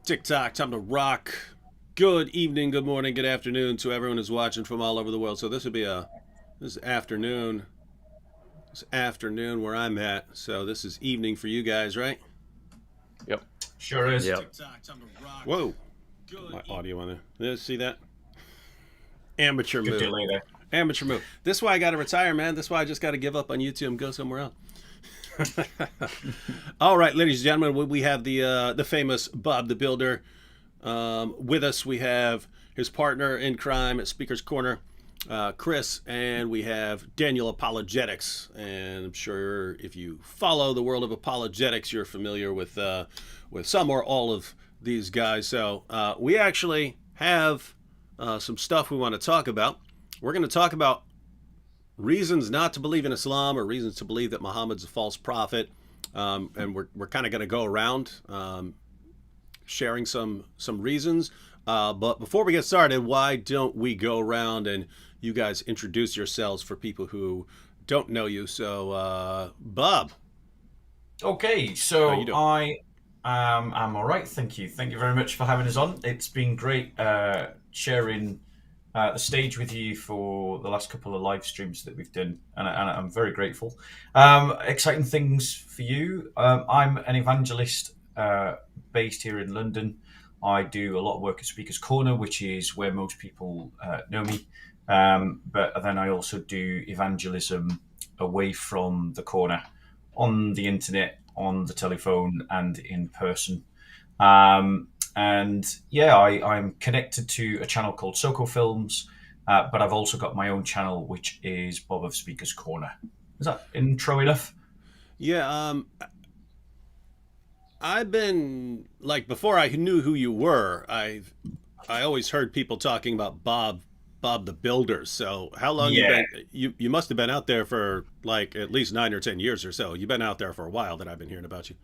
TikTok, time to rock. Good evening, good morning, good afternoon to everyone who's watching from all over the world. So this would be this afternoon. This afternoon where I'm at. So this is evening for you guys, right? Yep. Sure is. Yep. TikTok, time to rock. Whoa. My audio on there. See that? Amateur Good move. delay there. Amateur move. This is why I got to retire, man. This is why I just got to give up on YouTube and go somewhere else. All right, ladies and gentlemen, we have the famous Bob the Builder with us. We have his partner in crime at Speaker's Corner, Chris, and we have DanielApologetics. And I'm sure if you follow the world of apologetics, you're familiar with some or all of these guys. So we actually have some stuff we want to talk about. We're going to talk about reasons not to believe in Islam or reasons to believe that Muhammad's a false prophet. And we're kind of going to go around sharing some reasons. But before we get started, why don't we go around and you guys introduce yourselves for people who don't know you? So, Bob. Okay, How so you doing? I'm all right. Thank you. Thank you very much for having us on. It's been great sharing the stage with you for the last couple of live streams that we've done, and I'm very grateful. Exciting things for you. I'm an evangelist based here in London. I do a lot of work at Speaker's Corner, which is where most people know me. But then I also do evangelism away from the corner, on the internet, on the telephone, and in person. And yeah, I'm connected to a channel called Soko Films, but I've also got my own channel, which is Bob of Speaker's Corner. Is that intro enough? Yeah, I've been like before I knew who you were. I always heard people talking about Bob the Builder. So how long you Yeah, been? You must have been out there for like at least 9 or 10 years or so. You've been out there for a while that I've been hearing about you.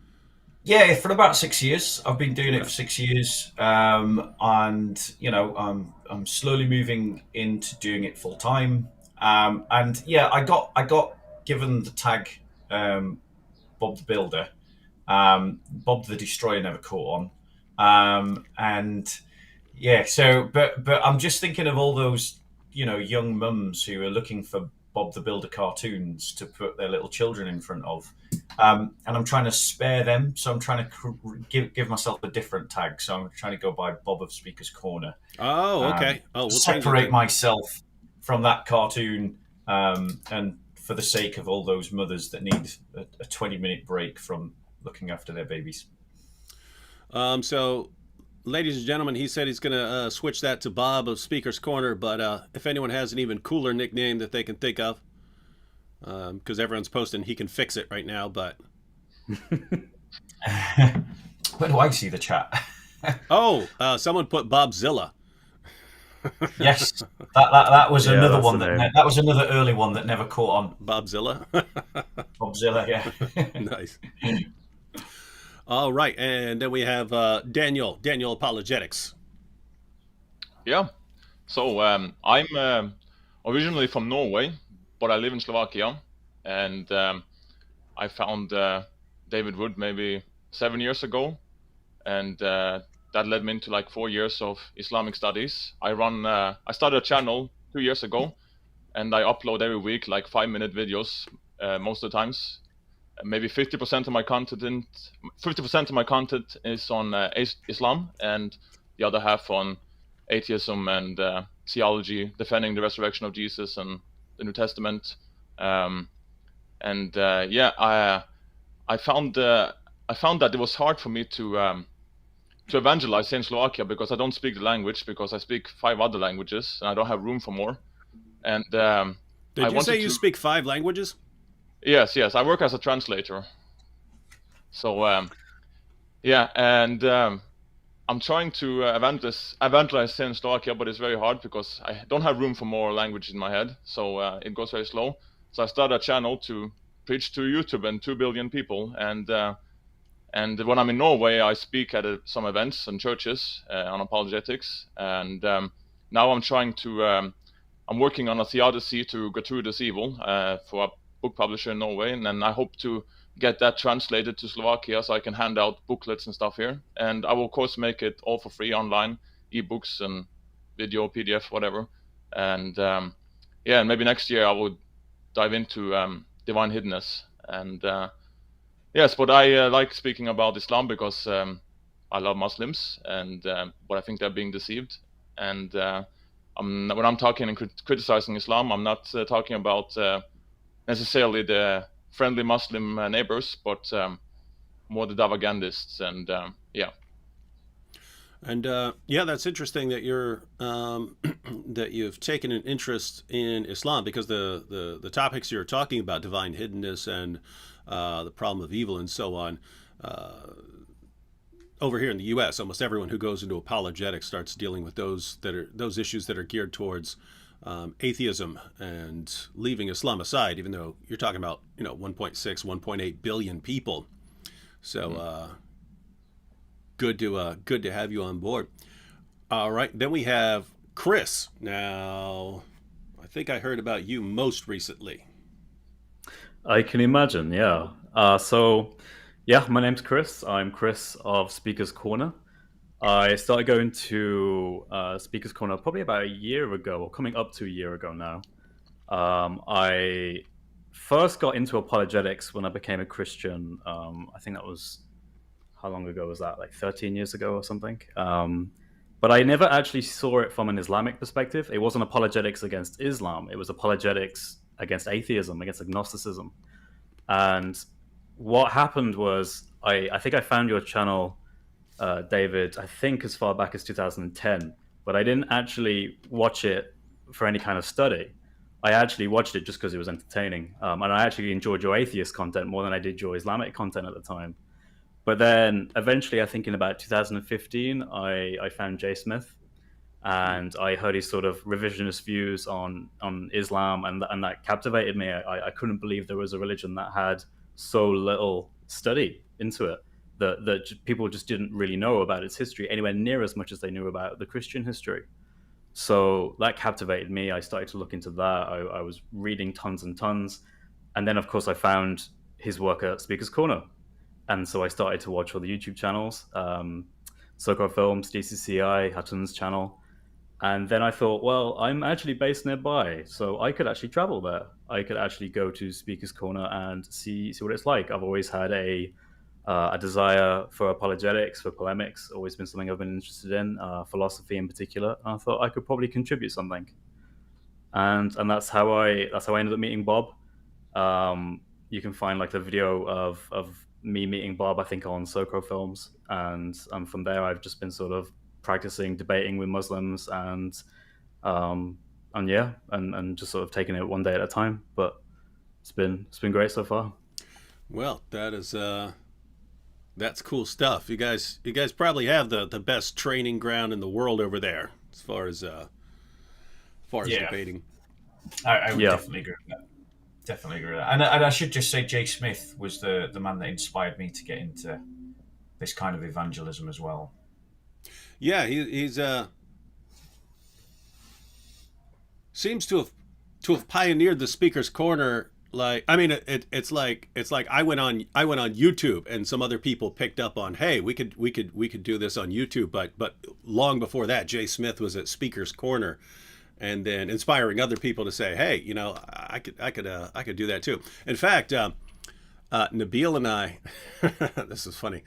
yeah. For about 6 years, I've been doing it Okay. for 6 years, and I'm slowly moving into doing it full time. And yeah, I got given the tag um, Bob the Builder. Bob the Destroyer never caught on, and yeah. So, but I'm just thinking of all those young mums who are looking for Bob the Builder cartoons to put their little children in front of, and I'm trying to spare them. So I'm trying to give myself a different tag. So I'm trying to go by Bob of Speaker's Corner, Oh, okay. Oh, we'll change it separate then. myself from that cartoon, and for the sake of all those mothers that need a 20-minute break from looking after their babies. So, ladies and gentlemen, he said he's going to switch that to Bob of Speaker's Corner. But if anyone has an even cooler nickname that they can think of, because everyone's posting, he can fix it right now. But Where do I see the chat? oh, someone put Bobzilla. Yes, that was Yeah, another that's the one name. that was another early one that never caught on. Bobzilla. Bobzilla, yeah. Nice. All right, and then we have Daniel Apologetics. Yeah. So I'm originally from Norway, but I live in Slovakia, and I found David Wood maybe 7 years ago, and that led me into like 4 years of Islamic studies. I started a channel 2 years ago, and I upload every week like 5-minute videos most of the times. Maybe 50% of my content, 50% of my content is on Islam, and the other half on atheism and theology, defending the resurrection of Jesus and the New Testament. Um, and yeah, I found I found that it was hard for me to evangelize in Slovakia because I don't speak the language, because I speak 5 other languages and I don't have room for more. And I Did you say wanted you to. speak 5 languages? Yes, I work as a translator. So yeah, and I'm trying to evangelize in Slovakia, but it's very hard because I don't have room for more language in my head. So it goes very slow. So I started a channel to preach to YouTube and 2 billion people. And when I'm in Norway, I speak at some events and churches on apologetics. And now I'm trying to. I'm working on a theodicy to gratuitous evil for a book publisher in Norway, and then I hope to get that translated to Slovakia so I can hand out booklets and stuff here. And I will of course make it all for free online, ebooks and video, PDF, whatever. And yeah, and maybe next year I will dive into divine hiddenness. And yes, but I like speaking about Islam because I love Muslims, and but I think they're being deceived. And when I'm talking and criticizing Islam, I'm not talking about necessarily the friendly Muslim neighbors, but more the Davagandists. And yeah. And yeah, that's interesting that you're that you've taken an interest in Islam, because the topics you're talking about, divine hiddenness and the problem of evil and so on. Over here in the U.S., almost everyone who goes into apologetics starts dealing with those issues that are geared towards atheism and leaving Islam aside. Even though you're talking about 1.6, 1.8 billion people, so good to have you on board. All right, then we have Chris. Now, I think I heard about you most recently. I can imagine, yeah. Yeah, my name's Chris. I'm Chris of Speaker's Corner. I started going to Speaker's Corner probably about a year ago, or coming up to a year ago now. I first got into apologetics when I became a Christian. I think that was, how long ago was that? Like 13 years ago or something. But I never actually saw it from an Islamic perspective. It wasn't apologetics against Islam. It was apologetics against atheism, against agnosticism. And what happened was, I think I found your channel, David, I think as far back as 2010, but I didn't actually watch it for any kind of study. I actually watched it just because it was entertaining. And I actually enjoyed your atheist content more than I did your Islamic content at the time. But then eventually, I think in about 2015, I found Jay Smith, and I heard his sort of revisionist views on Islam, and that captivated me. I couldn't believe there was a religion that had so little study into it, that people just didn't really know about its history anywhere near as much as they knew about the Christian history. So that captivated me. I started to look into that. I was reading tons and tons. And then, of course, I found his work at Speaker's Corner. And so I started to watch all the YouTube channels, Soko Films, DCCI, Hutton's channel. And then I thought, well, I'm actually based nearby, so I could actually travel there. I could actually go to Speaker's Corner and see what it's like. I've always had a desire for apologetics, for polemics, always been something I've been interested in, philosophy in particular. And I thought I could probably contribute something. And that's how I ended up meeting Bob. You can find like the video of me meeting Bob, I think, on Soko Films. And from there, I've just been sort of practicing debating with Muslims and just sort of taking it one day at a time. But it's been great so far. Well, that's cool stuff. You guys probably have the best training ground in the world over there as far as debating. I would definitely agree with that. Definitely agree with that. And I should just say, Jay Smith was the man that inspired me to get into this kind of evangelism as well. Yeah, he's seems to have pioneered the Speaker's Corner. Like, I mean, it's like I went on YouTube, and some other people picked up on, hey, we could do this on YouTube, but long before that, Jay Smith was at Speaker's Corner, and then inspiring other people to say, hey, I could do that too. In fact, Nabil and I, this is funny.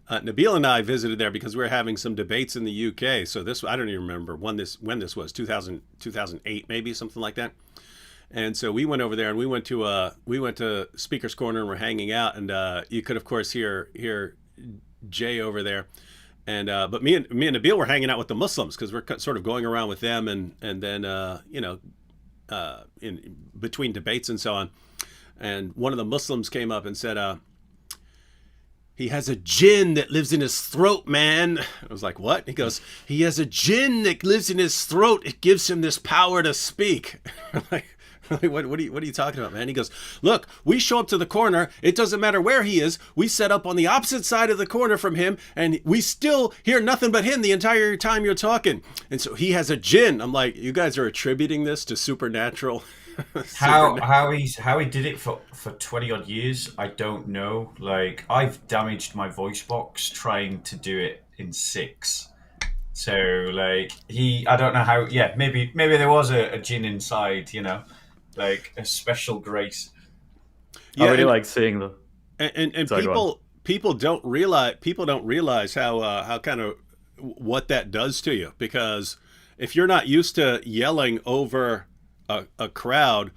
Nabil and I visited there because we were having some debates in the UK. So I don't even remember when this was, 2008 maybe, something like that. And so we went over there, and we went to Speaker's Corner, and we're hanging out, and you could of course hear Jay over there, and but me and Nabil were hanging out with the Muslims because we're sort of going around with them, and then in between debates and so on, and one of the Muslims came up and said, he has a jinn that lives in his throat, man. I was like, what? He goes, he has a jinn that lives in his throat. It gives him this power to speak. What are you talking about, man? He goes, look, we show up to the corner. It doesn't matter where he is. We set up on the opposite side of the corner from him, and we still hear nothing but him the entire time you're talking. And so he has a jinn. I'm like, you guys are attributing this to supernatural. How he did it for 20 odd years, I don't know. Like, I've damaged my voice box trying to do it in 6. So, like, I don't know how. Yeah, maybe there was a jinn inside, like a special grace. I really like seeing the and Sorry, people don't realize how kind of what that does to you, because if you're not used to yelling over a crowd,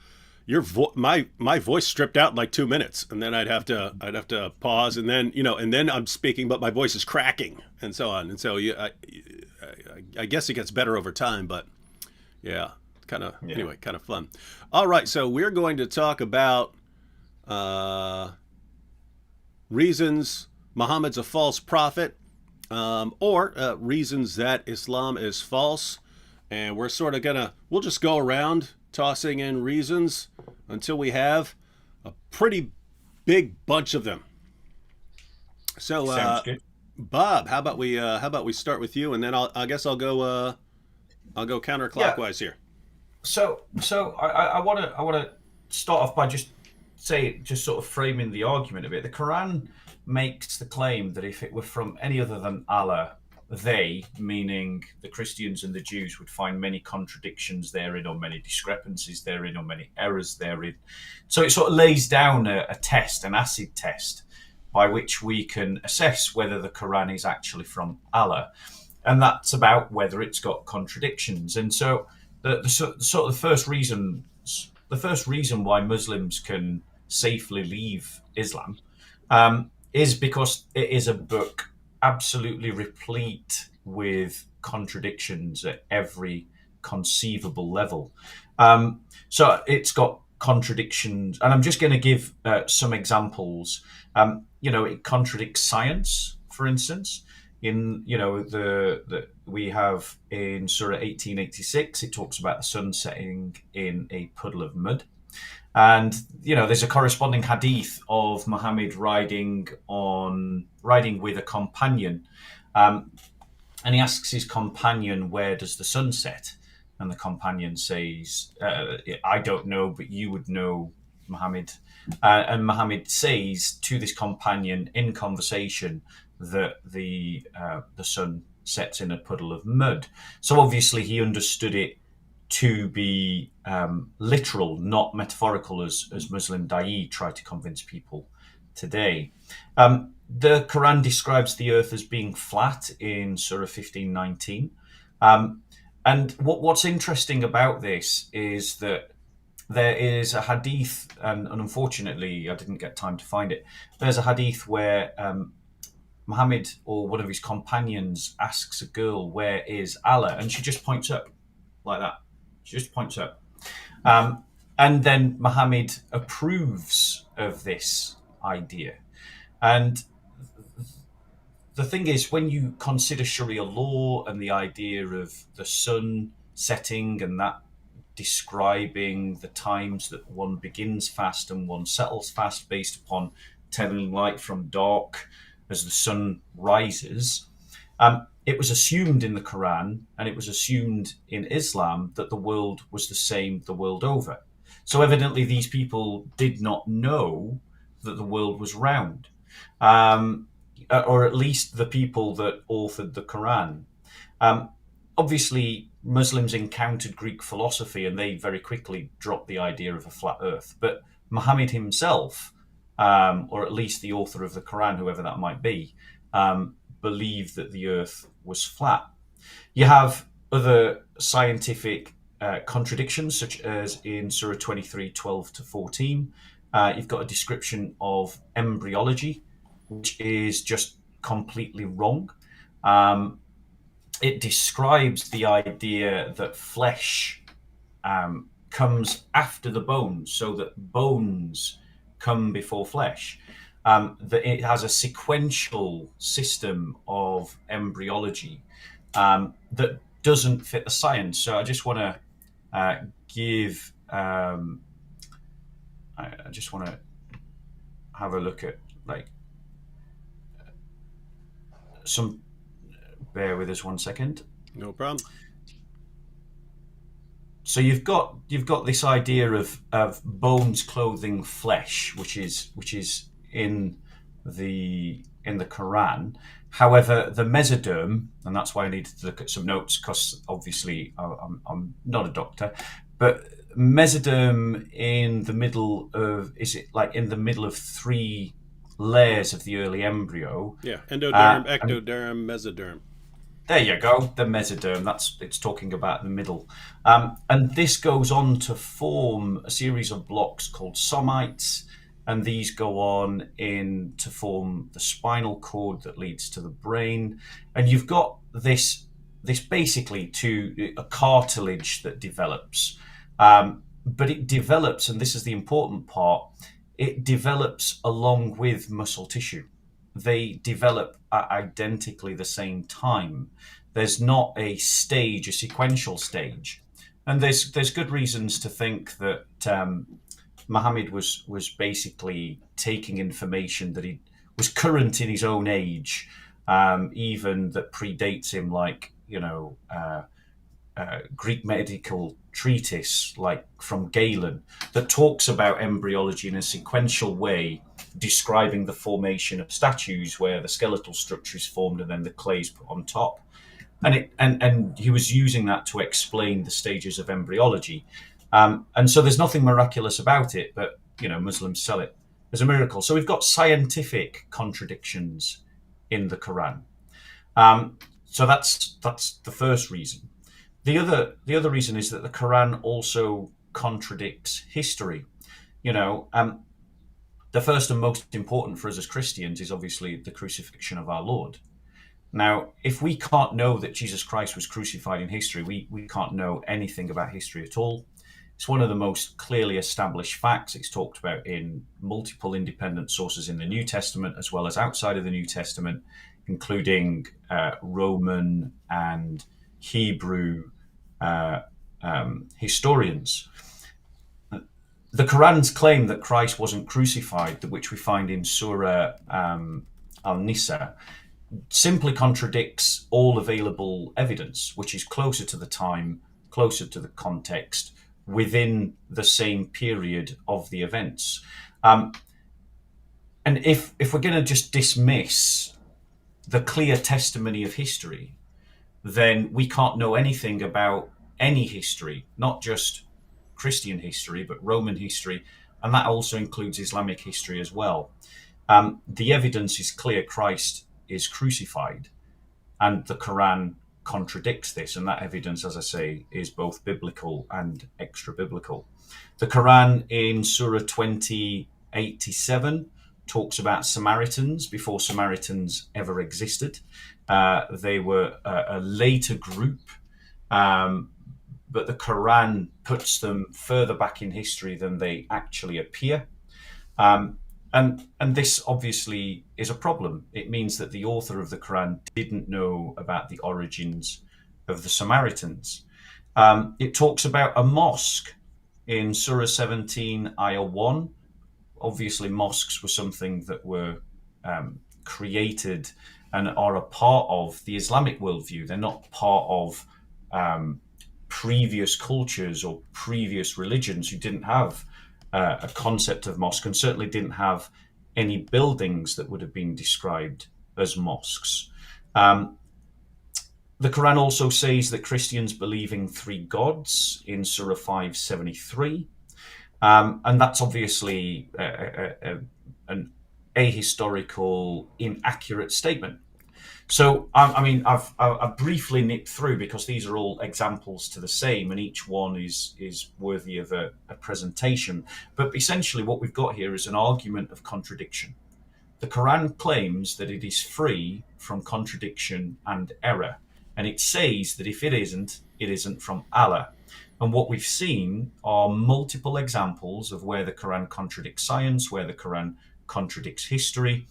my voice stripped out in like 2 minutes, and then I'd have to pause, and then and then I'm speaking, but my voice is cracking, and so on, and so I guess it gets better over time, but yeah, anyway, kind of fun. All right, so we're going to talk about reasons Muhammad's a false prophet, or reasons that Islam is false, and we're sort of we'll just go around tossing in reasons until we have a pretty big bunch of them. So, Sounds good. Bob, how about we start with you, and then I guess I'll go counterclockwise here. So I want to start off by just sort of framing the argument a bit. The Quran makes the claim that if it were from any other than Allah, they, meaning the Christians and the Jews, would find many contradictions therein, or many discrepancies therein, or many errors therein. So it sort of lays down a test, an acid test, by which we can assess whether the Quran is actually from Allah, and that's about whether it's got contradictions. And so the first reason why Muslims can safely leave Islam is because it is a book absolutely replete with contradictions at every conceivable level. So it's got contradictions, and I'm just going to give some examples. It contradicts science, for instance. We have in Surah 1886, it talks about the sun setting in a puddle of mud. And there's a corresponding hadith of Muhammad riding with a companion, and he asks his companion, "Where does the sun set?" And the companion says, "I don't know, but you would know, Muhammad." And Muhammad says to this companion in conversation that the sun sets in a puddle of mud. So obviously he understood it to be literal, not metaphorical, as Muslim da'i try to convince people today. The Quran describes the earth as being flat in Surah 15:19. And what's interesting about this is that there is a hadith, and unfortunately I didn't get time to find it. There's a hadith where Muhammad, or one of his companions, asks a girl, "Where is Allah?" And she just points up like that. She just points up. And then Muhammad approves of this idea. And the thing is, when you consider Sharia law and the idea of the sun setting and that describing the times that one begins fast and one settles fast based upon telling light from dark as the sun rises, it was assumed in the Quran, and it was assumed in Islam, that the world was the same the world over. So evidently these people did not know that the world was round, or at least the people that authored the Quran. Obviously, Muslims encountered Greek philosophy, and they very quickly dropped the idea of a flat earth. But Muhammad himself, or at least the author of the Quran, whoever that might be, believed that the earth was flat. You have other scientific contradictions, such as in Surah 23:12-14. You've got a description of embryology, which is just completely wrong. It describes the idea that flesh comes after the bones, so that bones come before flesh. That it has a sequential system of embryology that doesn't fit the science. So I just want to give I just want to have a look at like some. Bear with us 1 second. No problem. So you've got this idea of bones clothing flesh, which is in the Quran. However, the mesoderm, and that's why I needed to look at some notes, because obviously I'm not a doctor, but mesoderm in the middle of, is it like in the middle of 3 layers of the early embryo? Yeah, endoderm, ectoderm, mesoderm. There you go, the mesoderm. It's talking about the middle, and this goes on to form a series of blocks called somites, and these go on in to form the spinal cord that leads to the brain, and you've got this basically to a cartilage that develops, but it develops, and this is the important part. It develops along with muscle tissue. They develop at identically the same time. There's not a sequential stage, and there's good reasons to think that Muhammad was basically taking information that he was current in his own age, even that predates him, like Greek medical treatise like from Galen that talks about embryology in a sequential way, describing the formation of statues where the skeletal structure is formed and then the clay is put on top. And he was using that to explain the stages of embryology. And so there's nothing miraculous about it, but Muslims sell it as a miracle. So we've got scientific contradictions in the Quran. So that's the first reason. The other reason is that the Quran also contradicts history. The first and most important for us as Christians is obviously the crucifixion of our Lord. Now, if we can't know that Jesus Christ was crucified in history, we can't know anything about history at all. It's one of the most clearly established facts. It's talked about in multiple independent sources in the New Testament as well as outside of the New Testament, including Roman and Hebrew historians. The Quran's claim that Christ wasn't crucified, which we find in Surah Al-Nisa, simply contradicts all available evidence, which is closer to the time, closer to the context, within the same period of the events. And if we're going to just dismiss the clear testimony of history, then we can't know anything about any history, not just Christian history, but Roman history, and that also includes Islamic history as well. The evidence is clear: Christ is crucified, and the Quran contradicts this, and that evidence, as I say, is both biblical and extra-biblical. The Quran in Surah 20:87 talks about Samaritans before Samaritans ever existed. They were a later group, but the Quran puts them further back in history than they actually appear. And this obviously is a problem. It means that the author of the Quran didn't know about the origins of the Samaritans. It talks about a mosque in Surah 17, Ayah 1. Obviously, mosques were something that were created and are a part of the Islamic worldview. They're not part of previous cultures or previous religions who didn't have a concept of mosque, and certainly didn't have any buildings that would have been described as mosques. The Quran also says that Christians believe in 3 gods in Surah 5:73, and that's obviously an ahistorical, inaccurate statement. So, I've briefly nipped through because these are all examples to the same, and each one is worthy of a presentation. But essentially what we've got here is an argument of contradiction. The Quran claims that it is free from contradiction and error, and it says that if it isn't from Allah. And what we've seen are multiple examples of where the Quran contradicts science, where the Quran contradicts history.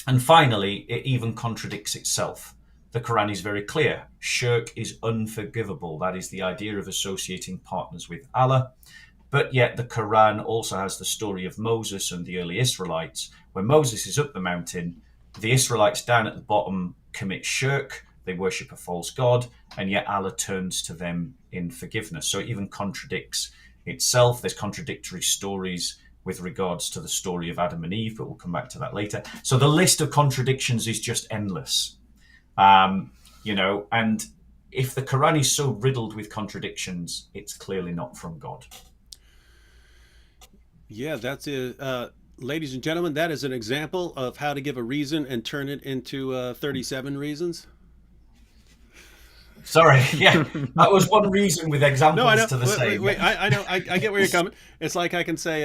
And finally, it even contradicts itself. the Quran is very clear. Shirk is unforgivable. That is the idea of associating partners with Allah. But yet the Quran also has the story of Moses and the early Israelites. When Moses is up the mountain, the Israelites down at the bottom commit shirk. They worship a false god, and yet Allah turns to them in forgiveness. So it even contradicts itself. There's contradictory stories with regards to the story of Adam and Eve, but we'll come back to that later. So the list of contradictions is just endless. And if the Quran is so riddled with contradictions, it's clearly not from God. Yeah, that's it. Ladies and gentlemen, that is an example of how to give a reason and turn it into 37 reasons. Sorry, yeah, that was one reason with examples No, I know. to the same. Wait, I know. I get where you're coming. It's like I can say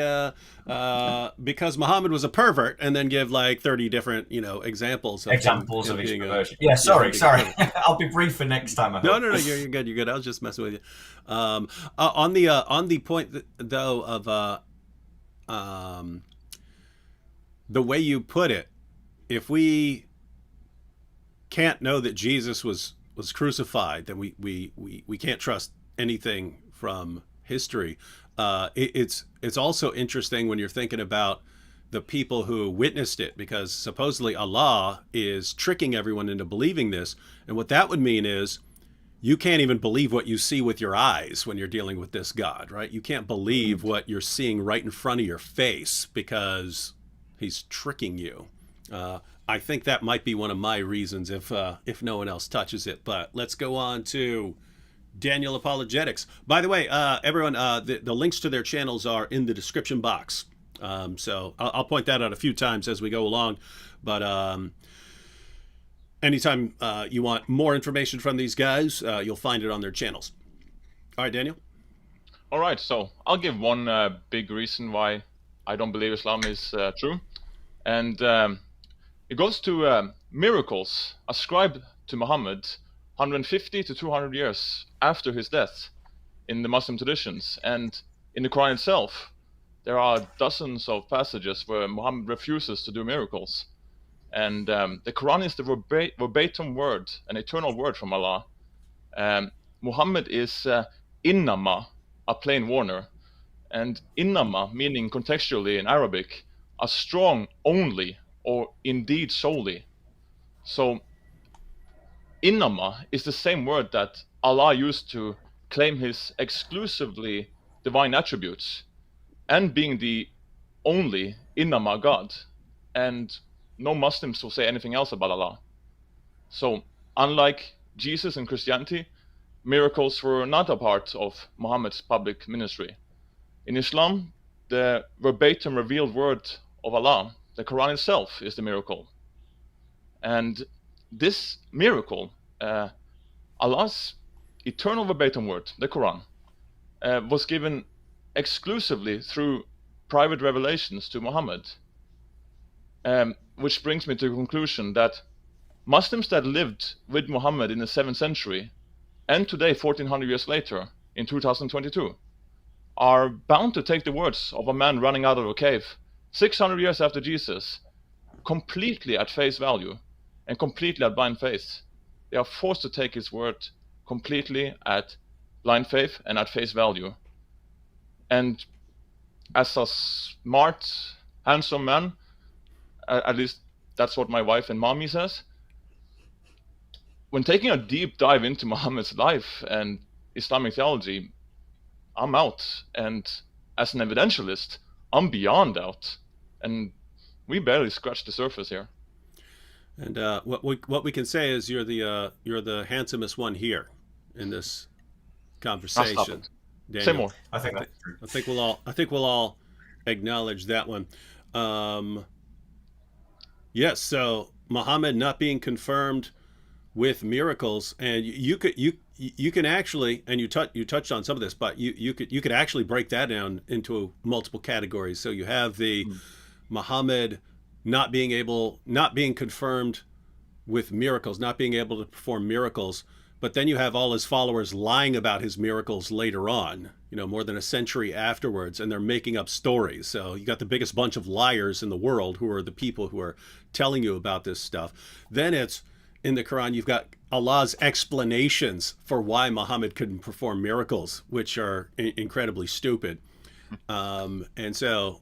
because Muhammad was a pervert, and then give like 30 different examples of Examples of his being perversion. Yeah, sorry. being I'll be brief for next time. I hope. No, you're good. You're good. I was just messing with you. On the point though of the way you put it, if we can't know that Jesus was crucified, then we can't trust anything from history. It's also interesting when you're thinking about the people who witnessed it, because supposedly Allah is tricking everyone into believing this. And what that would mean is you can't even believe what you see with your eyes when you're dealing with this God, right? You can't believe what you're seeing right in front of your face because he's tricking you. I think that might be one of my reasons if no one else touches it. But let's go on to Daniel Apologetics. By the way, everyone, the links to their channels are in the description box. So I'll point that out a few times as we go along. But anytime you want more information from these guys, you'll find it on their channels. All right, Daniel. All right, so I'll give one big reason why I don't believe Islam is true. And it goes to miracles ascribed to Muhammad 150 to 200 years after his death in the Muslim traditions. And in the Quran itself, there are dozens of passages where Muhammad refuses to do miracles. And the Quran is the verbatim word, an eternal word from Allah. Muhammad is innama, a plain warner. And innama, meaning contextually in Arabic, a strong only, or indeed solely. So innama is the same word that Allah used to claim his exclusively divine attributes, and being the only innama God. And no Muslims will say anything else about Allah. So unlike Jesus in Christianity, miracles were not a part of Muhammad's public ministry. In Islam, the verbatim revealed word of Allah, the Quran itself, is the miracle. And this miracle, Allah's eternal verbatim word, the Quran, was given exclusively through private revelations to Muhammad. Which brings me to the conclusion that Muslims that lived with Muhammad in the 7th century, and today 1400 years later, in 2022, are bound to take the words of a man running out of a cave 600 years after Jesus completely at face value and completely at blind faith. They are forced to take his word completely at blind faith and at face value. And as a smart, handsome man, at least that's what my wife and mommy says, when taking a deep dive into Muhammad's life and Islamic theology, I'm out. And as an evidentialist, I'm beyond out. And we barely scratched the surface here. And what we can say is you're the handsomest one here in this conversation. Say more. I think that's true. I think we'll all acknowledge that one. Yes. So Muhammad not being confirmed with miracles, and you can actually, and you touched on some of this, but you could actually break that down into multiple categories. So you have the Muhammad not being confirmed with miracles, not being able to perform miracles, but then you have all his followers lying about his miracles later on, more than a century afterwards, and they're making up stories. So you got the biggest bunch of liars in the world, who are the people who are telling you about this stuff. Then it's in the Quran, you've got Allah's explanations for why Muhammad couldn't perform miracles, which are incredibly stupid. And so,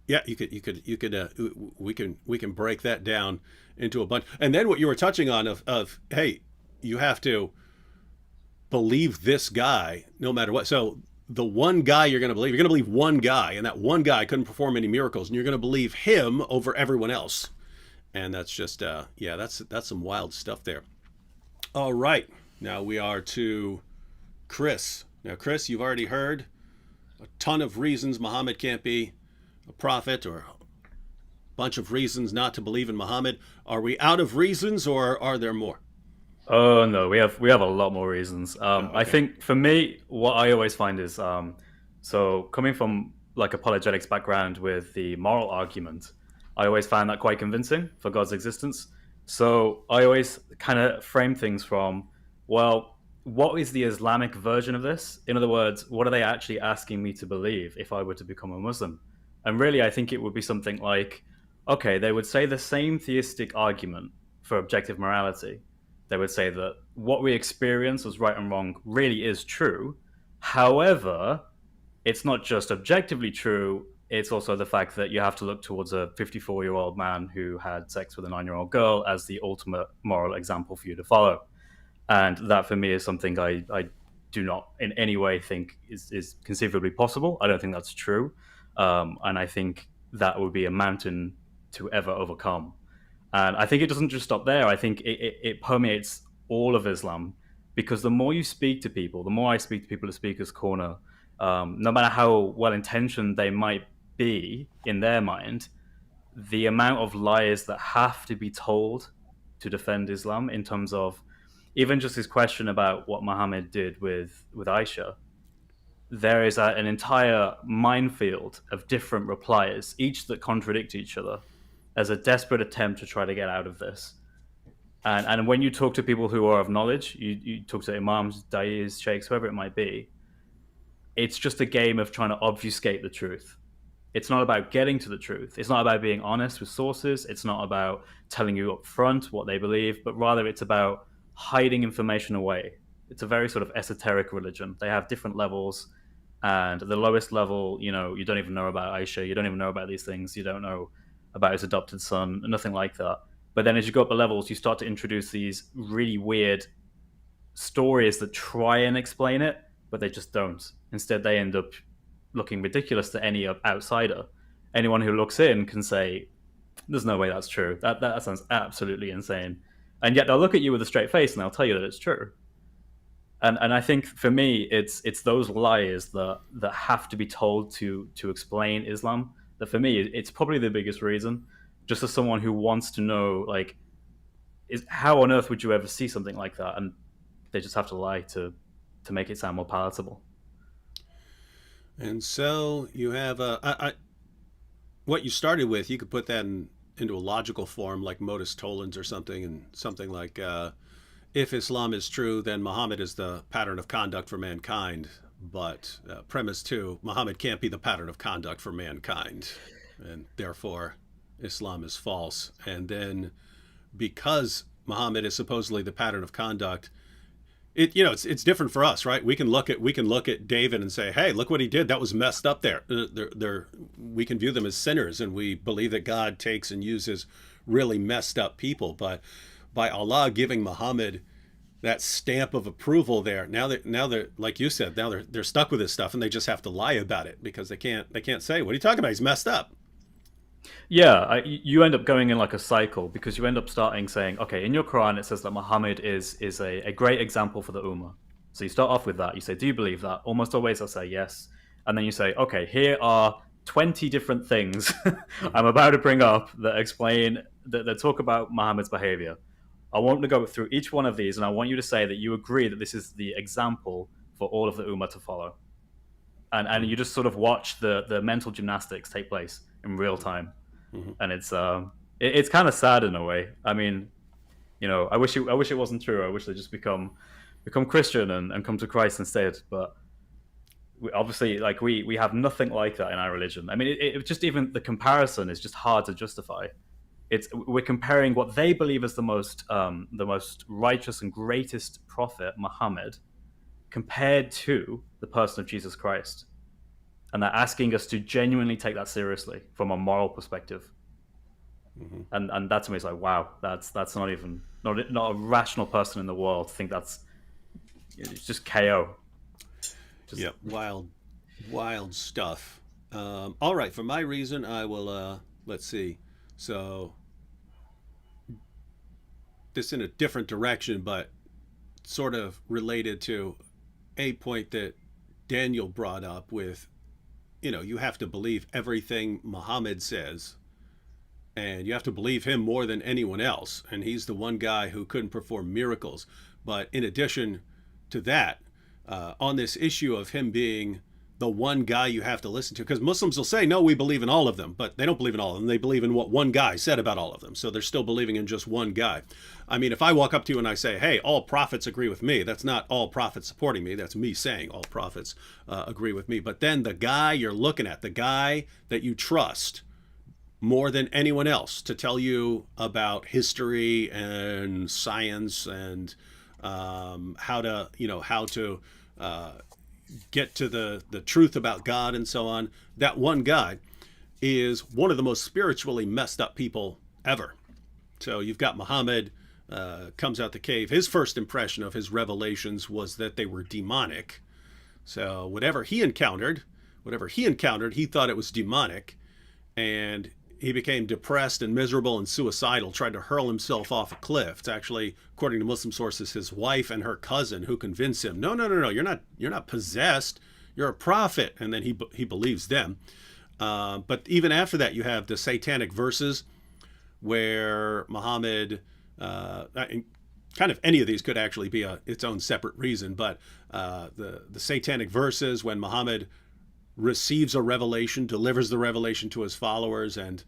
yeah, we can break that down into a bunch. And then what you were touching on of hey, you have to believe this guy no matter what. So the one guy you're going to believe one guy, and that one guy couldn't perform any miracles, and you're going to believe him over everyone else. And that's just that's some wild stuff there. All right, now we are to Chris. Now, Chris, you've already heard a ton of reasons Muhammad can't be a prophet, or a bunch of reasons not to believe in Muhammad. Are we out of reasons, or are there more? Oh no, we have a lot more reasons. Okay. I think for me, what I always find is so coming from like apologetics background with the moral argument, I always found that quite convincing for God's existence. So I always kind of frame things from, well, what is the Islamic version of this? In other words, what are they actually asking me to believe if I were to become a Muslim? And really, I think it would be something like, okay, they would say the same theistic argument for objective morality. They would say that what we experience as right and wrong really is true. However, it's not just objectively true, it's also the fact that you have to look towards a 54-year-old man who had sex with a 9-year-old girl as the ultimate moral example for you to follow. And that for me is something I do not in any way think is conceivably possible. I don't think that's true. And I think that would be a mountain to ever overcome. And I think it doesn't just stop there. I think it permeates all of Islam, because the more you speak to people, the more I speak to people at Speaker's Corner, no matter how well-intentioned they might be in their mind, the amount of lies that have to be told to defend Islam, in terms of even just his question about what Muhammad did with Aisha, there is an entire minefield of different replies, each that contradict each other, as a desperate attempt to try to get out of this. And when you talk to people who are of knowledge, you talk to imams, da'is, sheikhs, whoever it might be, it's just a game of trying to obfuscate the truth. It's not about getting to the truth. It's not about being honest with sources. It's not about telling you up front what they believe, but rather it's about hiding information away. It's a very sort of esoteric religion. They have different levels, and at the lowest level, you don't even know about Aisha. You don't even know about these things. You don't know about his adopted son, nothing like that. But then as you go up the levels, you start to introduce these really weird stories that try and explain it, but they just don't. Instead, they end up looking ridiculous to any outsider. Anyone who looks in can say, there's no way that's true. That sounds absolutely insane. And yet they'll look at you with a straight face and they'll tell you that it's true. And I think for me, it's those lies that have to be told to explain Islam. That for me, it's probably the biggest reason. Just as someone who wants to know, like, how on earth would you ever see something like that? And they just have to lie to make it sound more palatable. And so you have what you started with. You could put that into a logical form, like modus tollens or something, and something like, if Islam is true, then Muhammad is the pattern of conduct for mankind. But premise two, Muhammad can't be the pattern of conduct for mankind, and therefore Islam is false. And then because Muhammad is supposedly the pattern of conduct, it's different for us, right? We can look at David and say, hey, look what he did. That was messed up there. We can view them as sinners, and we believe that God takes and uses really messed up people. But by Allah giving Muhammad that stamp of approval there, now they're like you said, now they're stuck with this stuff, and they just have to lie about it because they can't say, what are you talking about? He's messed up. Yeah, you end up going in like a cycle, because you end up starting saying, okay, in your Quran it says that Muhammad is a great example for the Ummah. So you start off with that. You say, do you believe that? Almost always I'll say yes. And then you say, okay, here are 20 different things I'm about to bring up that explain, that talk about Muhammad's behavior. I want to go through each one of these, and I want you to say that you agree that this is the example for all of the Ummah to follow. And you just sort of watch the mental gymnastics take place in real time. Mm-hmm. And it's kind of sad in a way. I mean, I wish it wasn't true. I wish they just become Christian and come to Christ instead. But obviously, like we have nothing like that in our religion. I mean, it just, even the comparison is just hard to justify. we're comparing what they believe is the most righteous and greatest prophet, Muhammad, compared to the person of Jesus Christ, and they're asking us to genuinely take that seriously from a moral perspective. And that to me is like, wow, that's not even not a rational person in the world to think that's, it's just KO. Yeah, wild stuff. All right, for my reason, I will. Let's see. So this in a different direction, but sort of related to a point that Daniel brought up with, you have to believe everything Muhammad says, and you have to believe him more than anyone else. And he's the one guy who couldn't perform miracles. But in addition to that, on this issue of him being the one guy you have to listen to, because Muslims will say, no, we believe in all of them, but they don't believe in all of them. They believe in what one guy said about all of them. So they're still believing in just one guy. I mean, if I walk up to you and I say, hey, all prophets agree with me, that's not all prophets supporting me. That's me saying all prophets agree with me. But then the guy you're looking at, the guy that you trust more than anyone else to tell you about history and science and how to get to the truth about God and so on, that one guy is one of the most spiritually messed up people ever. So you've got Muhammad, comes out the cave. His first impression of his revelations was that they were demonic. So whatever he encountered, he thought it was demonic. And he became depressed and miserable and suicidal, tried to hurl himself off a cliff. It's actually, according to Muslim sources, his wife and her cousin who convinced him, no, you're not possessed, you're a prophet. And then he believes them. But even after that, you have the satanic verses where Muhammad, kind of any of these could actually be its own separate reason, but the satanic verses when Muhammad receives a revelation, delivers the revelation to his followers, and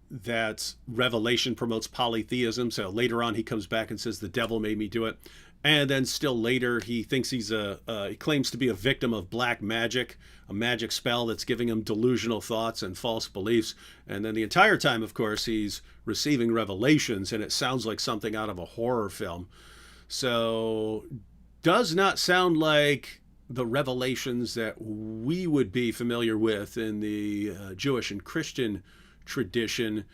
that revelation promotes polytheism. So later on he comes back and says, the devil made me do it. And then still later he thinks he claims to be a victim of black magic, a magic spell that's giving him delusional thoughts and false beliefs. And then the entire time, of course, he's receiving revelations, and it sounds like something out of a horror film. So does not sound like the revelations that we would be familiar with in the Jewish and Christian tradition.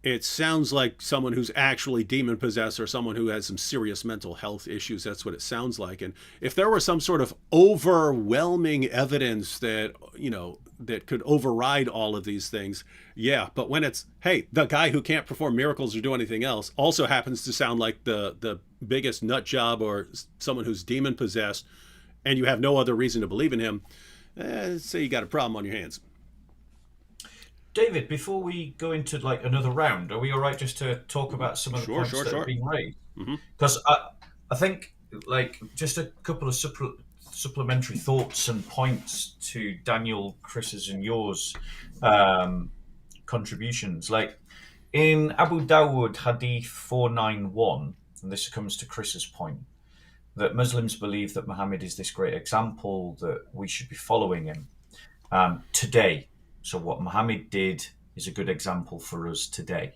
It sounds like someone who's actually demon possessed or someone who has some serious mental health issues. That's what it sounds like. And if there were some sort of overwhelming evidence that, that could override all of these things, yeah. But when it's, hey, the guy who can't perform miracles or do anything else also happens to sound like the biggest nut job or someone who's demon possessed, and you have no other reason to believe in him, say you got a problem on your hands. David, before we go into another round, are we all right just to talk about some of the points that have been raised? Because I think just a couple of supplementary thoughts and points to Daniel, Chris's, and yours contributions. Like in Abu Dawud Hadith 491, and this comes to Chris's point, that Muslims believe that Muhammad is this great example that we should be following him today. So what Muhammad did is a good example for us today.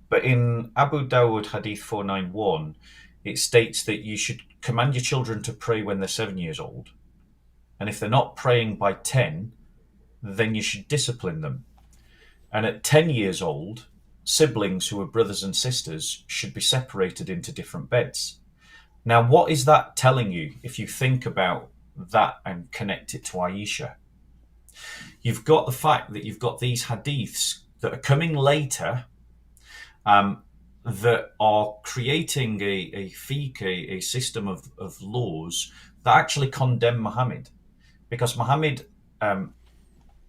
But in Abu Dawud Hadith 491, it states that you should command your children to pray when they're 7 years old. And if they're not praying by 10, then you should discipline them. And at 10 years old, siblings who are brothers and sisters should be separated into different beds. Now, what is that telling you if you think about that and connect it to Aisha? You've got the fact that you've got these hadiths that are coming later that are creating a fiqh, a system of laws that actually condemn Muhammad. Because Muhammad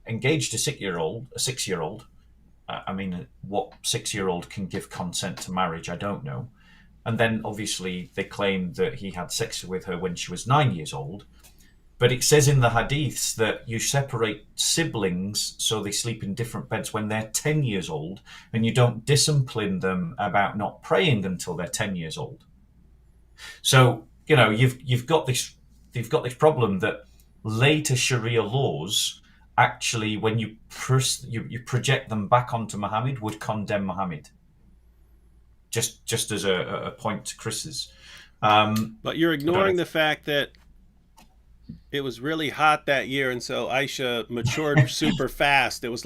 engaged a 6-year-old. I mean, what 6-year-old can give consent to marriage? I don't know. And then obviously they claim that he had sex with her when she was 9 years old. But it says in the hadiths that you separate siblings so they sleep in different beds when they're 10 years old, and you don't discipline them about not praying until they're 10 years old. So, you've got this problem that later Sharia laws actually, when you project them back onto Muhammad, would condemn Muhammad. Just as a point to Chris's. But you're ignoring the fact that it was really hot that year, and so Aisha matured super fast. It was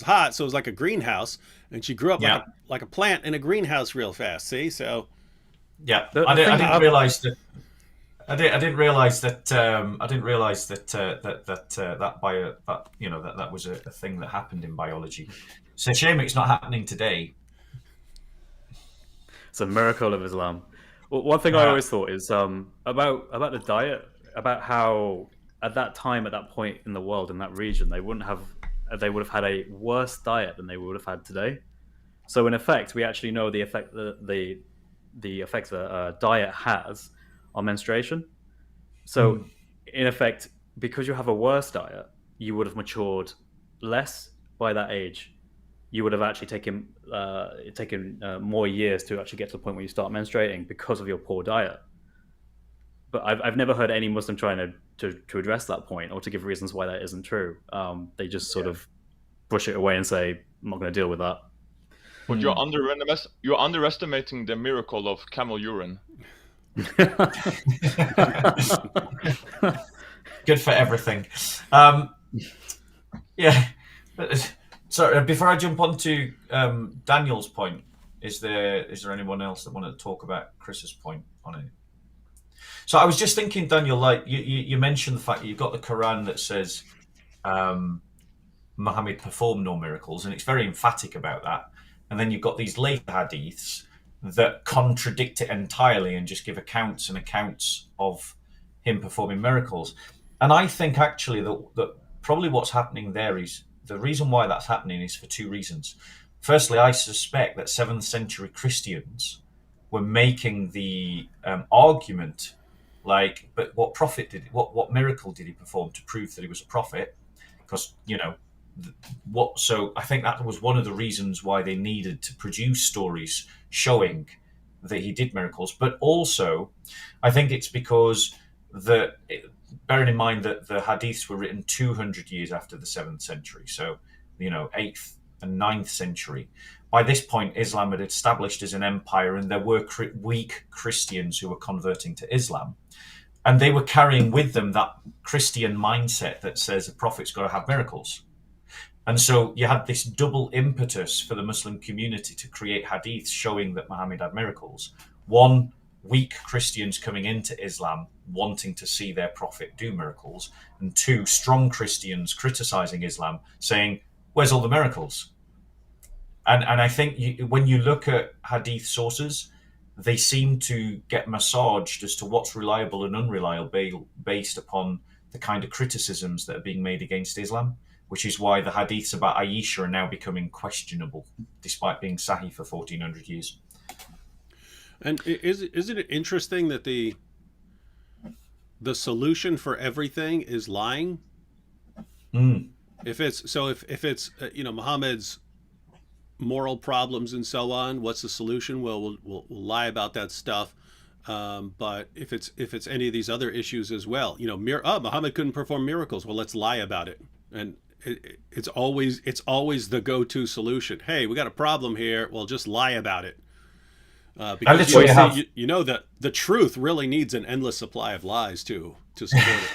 hot, so it was like a greenhouse, and she grew up like a plant in a greenhouse real fast. See, so yeah, I didn't realize that. I didn't realize that. That was a thing that happened in biology. It's a shame it's not happening today. It's a miracle of Islam. Well, one thing I always thought is about the diet, about how at that time, at that point in the world, in that region, they would have had a worse diet than they would have had today. So in effect, we actually know the effect the effect that diet has on menstruation. So in effect, because you have a worse diet, you would have matured less by that age. You would have actually taken more years to actually get to the point where you start menstruating because of your poor diet. But I've never heard any Muslim trying to address that point or to give reasons why that isn't true. They just sort of brush it away and say, I'm not going to deal with that. But you're underestimating the miracle of camel urine. Good for everything. Sorry, before I jump on to Daniel's point, is there anyone else that wanted to talk about Chris's point on it? So I was just thinking, Daniel, like you mentioned the fact that you've got the Quran that says Muhammad performed no miracles, and it's very emphatic about that. And then you've got these later hadiths that contradict it entirely and just give accounts of him performing miracles. And I think actually that probably what's happening there is the reason why that's happening is for two reasons. Firstly, I suspect that 7th century Christians were making the argument like, but what miracle did he perform to prove that he was a prophet? Because, so I think that was one of the reasons why they needed to produce stories showing that he did miracles. But also, I think it's because bearing in mind that the hadiths were written 200 years after the 7th century, so 8th and 9th century. By this point, Islam had established as an empire, and there were weak Christians who were converting to Islam. And they were carrying with them that Christian mindset that says a prophet's got to have miracles. And so you had this double impetus for the Muslim community to create hadiths showing that Muhammad had miracles. One, weak Christians coming into Islam wanting to see their prophet do miracles. And two, strong Christians criticizing Islam, saying, where's all the miracles? And I think when you look at hadith sources, they seem to get massaged as to what's reliable and unreliable based upon the kind of criticisms that are being made against Islam, which is why the hadiths about Aisha are now becoming questionable, despite being sahih for 1400 years. And isn't it interesting that the solution for everything is lying? If it's Muhammad's moral problems and so on, what's the solution? Well, we'll lie about that stuff. But if it's any of these other issues as well, Muhammad couldn't perform miracles. Well, let's lie about it. And it's always the go-to solution. Hey, we got a problem here. Well, just lie about it. Because the truth really needs an endless supply of lies to support it.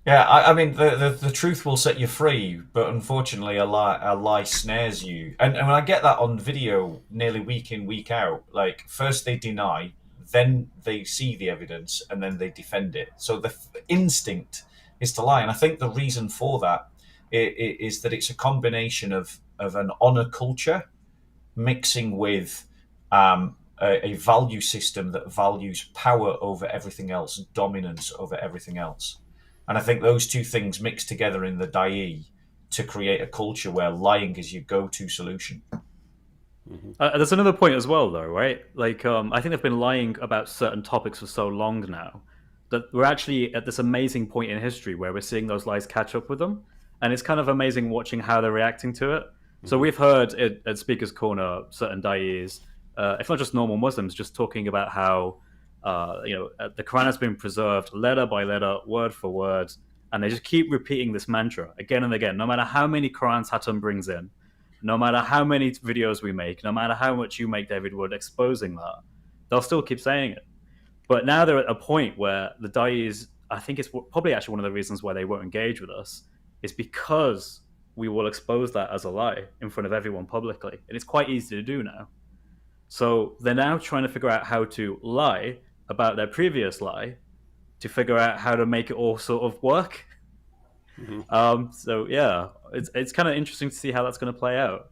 Yeah, I mean, the truth will set you free, but unfortunately, a lie snares you. And when I get that on video nearly week in, week out, like first they deny, then they see the evidence, and then they defend it. So the instinct is to lie. And I think the reason for that is that it's a combination of an honor culture mixing with a value system that values power over everything else, dominance over everything else. And I think those two things mix together in the Da'i to create a culture where lying is your go-to solution. There's another point as well, though, right? Like, I think they've been lying about certain topics for so long now that we're actually at this amazing point in history where we're seeing those lies catch up with them. And it's kind of amazing watching how they're reacting to it. So we've heard at Speaker's Corner certain Da'is, if not just normal Muslims, just talking about how the Quran has been preserved letter by letter, word for word, and they just keep repeating this mantra again and again, no matter how many Qurans Hatem brings in, no matter how many videos we make, no matter how much you make David Wood exposing that, they'll still keep saying it. But now they're at a point where the Da'is, I think it's probably actually one of the reasons why they won't engage with us, is because we will expose that as a lie in front of everyone publicly. And it's quite easy to do now. So they're now trying to figure out how to lie about their previous lie to figure out how to make it all sort of work. So yeah, it's kind of interesting to see how that's going to play out.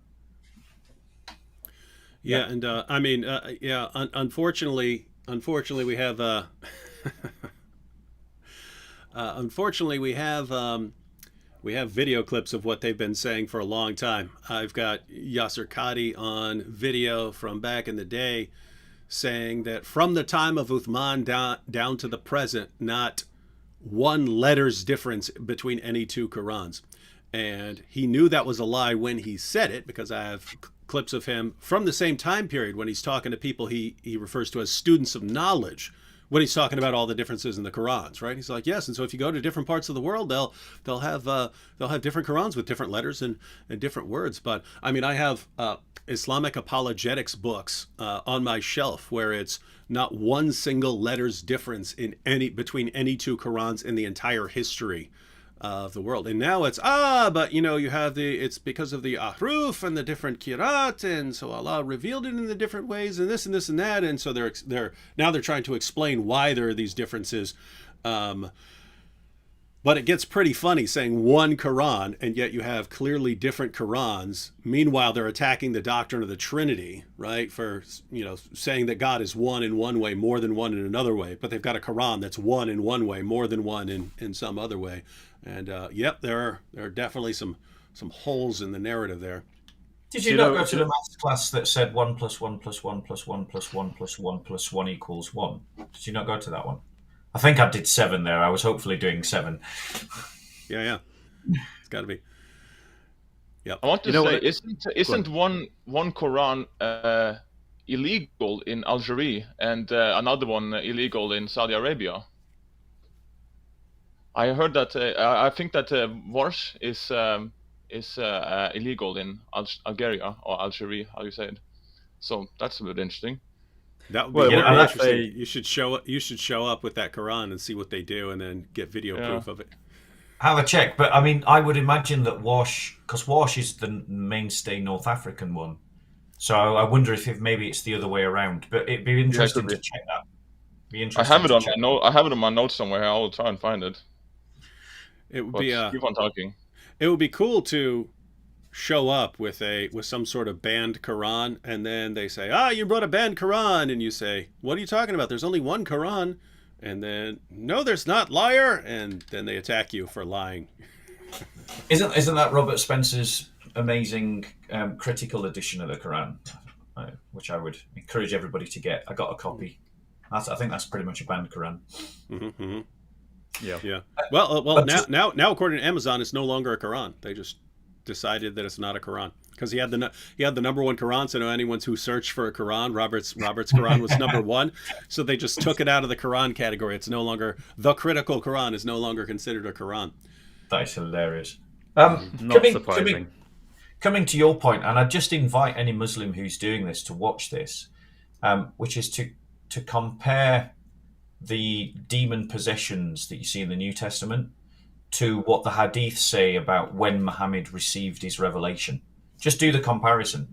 Yeah, and I mean, unfortunately, we have we have video clips of what they've been saying for a long time. I've got Yasser Qadi on video from back in the day saying that from the time of Uthman down to the present, not one letter's difference between any two Qurans. And he knew that was a lie when he said it, because I have clips of him from the same time period when he's talking to people he refers to as students of knowledge, when he's talking about all the differences in the Qurans, right? He's like, yes, and so if you go to different parts of the world, they'll have different Qurans with different letters and different words. But I mean, I have Islamic apologetics books on my shelf where it's not one single letter's difference between any two Qurans in the entire history of the world. And now it's but you have it's because of the ahruf and the different kirat, and so Allah revealed it in the different ways, and this and this and that, and so they're trying to explain why there are these differences. But it gets pretty funny saying one Quran, and yet you have clearly different Qurans. Meanwhile, they're attacking the doctrine of the Trinity, right? For saying that God is one in one way, more than one in another way. But they've got a Quran that's one in one way, more than one in some other way. And yep, there are definitely some holes in the narrative there. Did you not go to the maths class that said 1 + 1 + 1 + 1 + 1 + 1 + 1 = 1? Did you not go to that one? I think I did 7 there. I was hopefully doing 7. Yeah. It's got to be. Yeah. I want to say, isn't one Quran illegal in Algeria and another one illegal in Saudi Arabia? I heard that. I think that Warsh is illegal in Algeria or Algeria, how you say it. So that's a bit interesting. That would be interesting. You should show up with that Quran and see what they do, and then get video proof of it. Have a check, but I mean, I would imagine that Warsh, because Warsh is the mainstay North African one, so I wonder if maybe it's the other way around. But it'd be interesting to check that. I have it on my note. I have it on my notes somewhere. I will try and find it. It would be keep on talking. It would be cool to show up with some sort of banned Quran, and then they say, you brought a banned Quran, and you say, what are you talking about? There's only one Quran. And then, no, there's not, liar, and then they attack you for lying. Isn't that Robert Spencer's amazing critical edition of the Quran, which I would encourage everybody to get? I got a copy. I think that's pretty much a banned Quran. Mm-hmm. Yeah. Well, now according to Amazon, it's no longer a Quran. They just decided that it's not a Quran because he had the number one Quran. So anyone who searched for a Quran, Robert's Quran was number one. So they just took it out of the Quran category. It's no longer the critical Quran. Is no longer considered a Quran. That's hilarious. Not surprising. Coming to your point, and I'd just invite any Muslim who's doing this to watch this, which is to compare the demon possessions that you see in the New Testament to what the Hadiths say about when Muhammad received his revelation. Just do the comparison.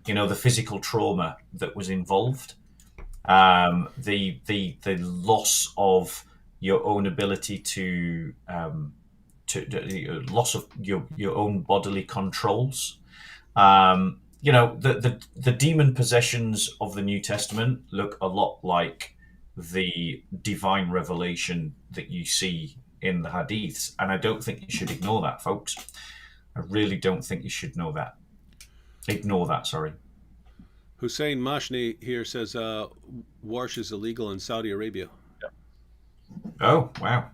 The physical trauma that was involved, the loss of your own ability to loss of your own bodily controls. The demon possessions of the New Testament look a lot like the divine revelation that you see in the Hadiths, and I don't think you should ignore that, folks. I really don't think you should ignore that. Sorry. Hussein Mashni here says Warsh is illegal in Saudi Arabia. Yeah. Oh, wow.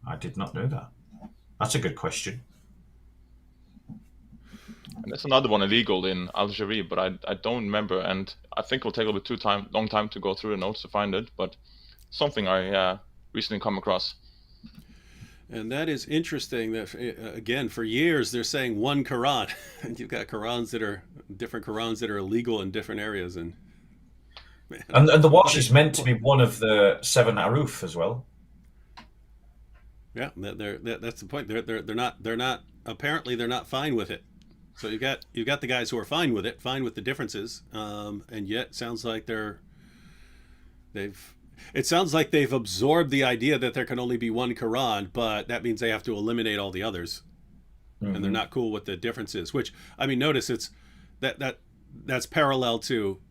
I did not know that. That's a good question. And there's another one illegal in Algeria, but I don't remember, and I think it'll take a little bit long time to go through the notes to find it, but something I recently come across. And that is interesting that, again, for years they're saying one Quran. And you've got different Qurans that are illegal in different areas. And man, And the watch is meant to be one of the 7 Aruf as well. yeah, that's the point. They're not apparently they're not fine with it. So you've got the guys who are fine with it, fine with the differences, and yet it sounds like they've absorbed the idea that there can only be one Quran, but that means they have to eliminate all the others, and they're not cool with the differences. Which, I mean, notice it's that's parallel to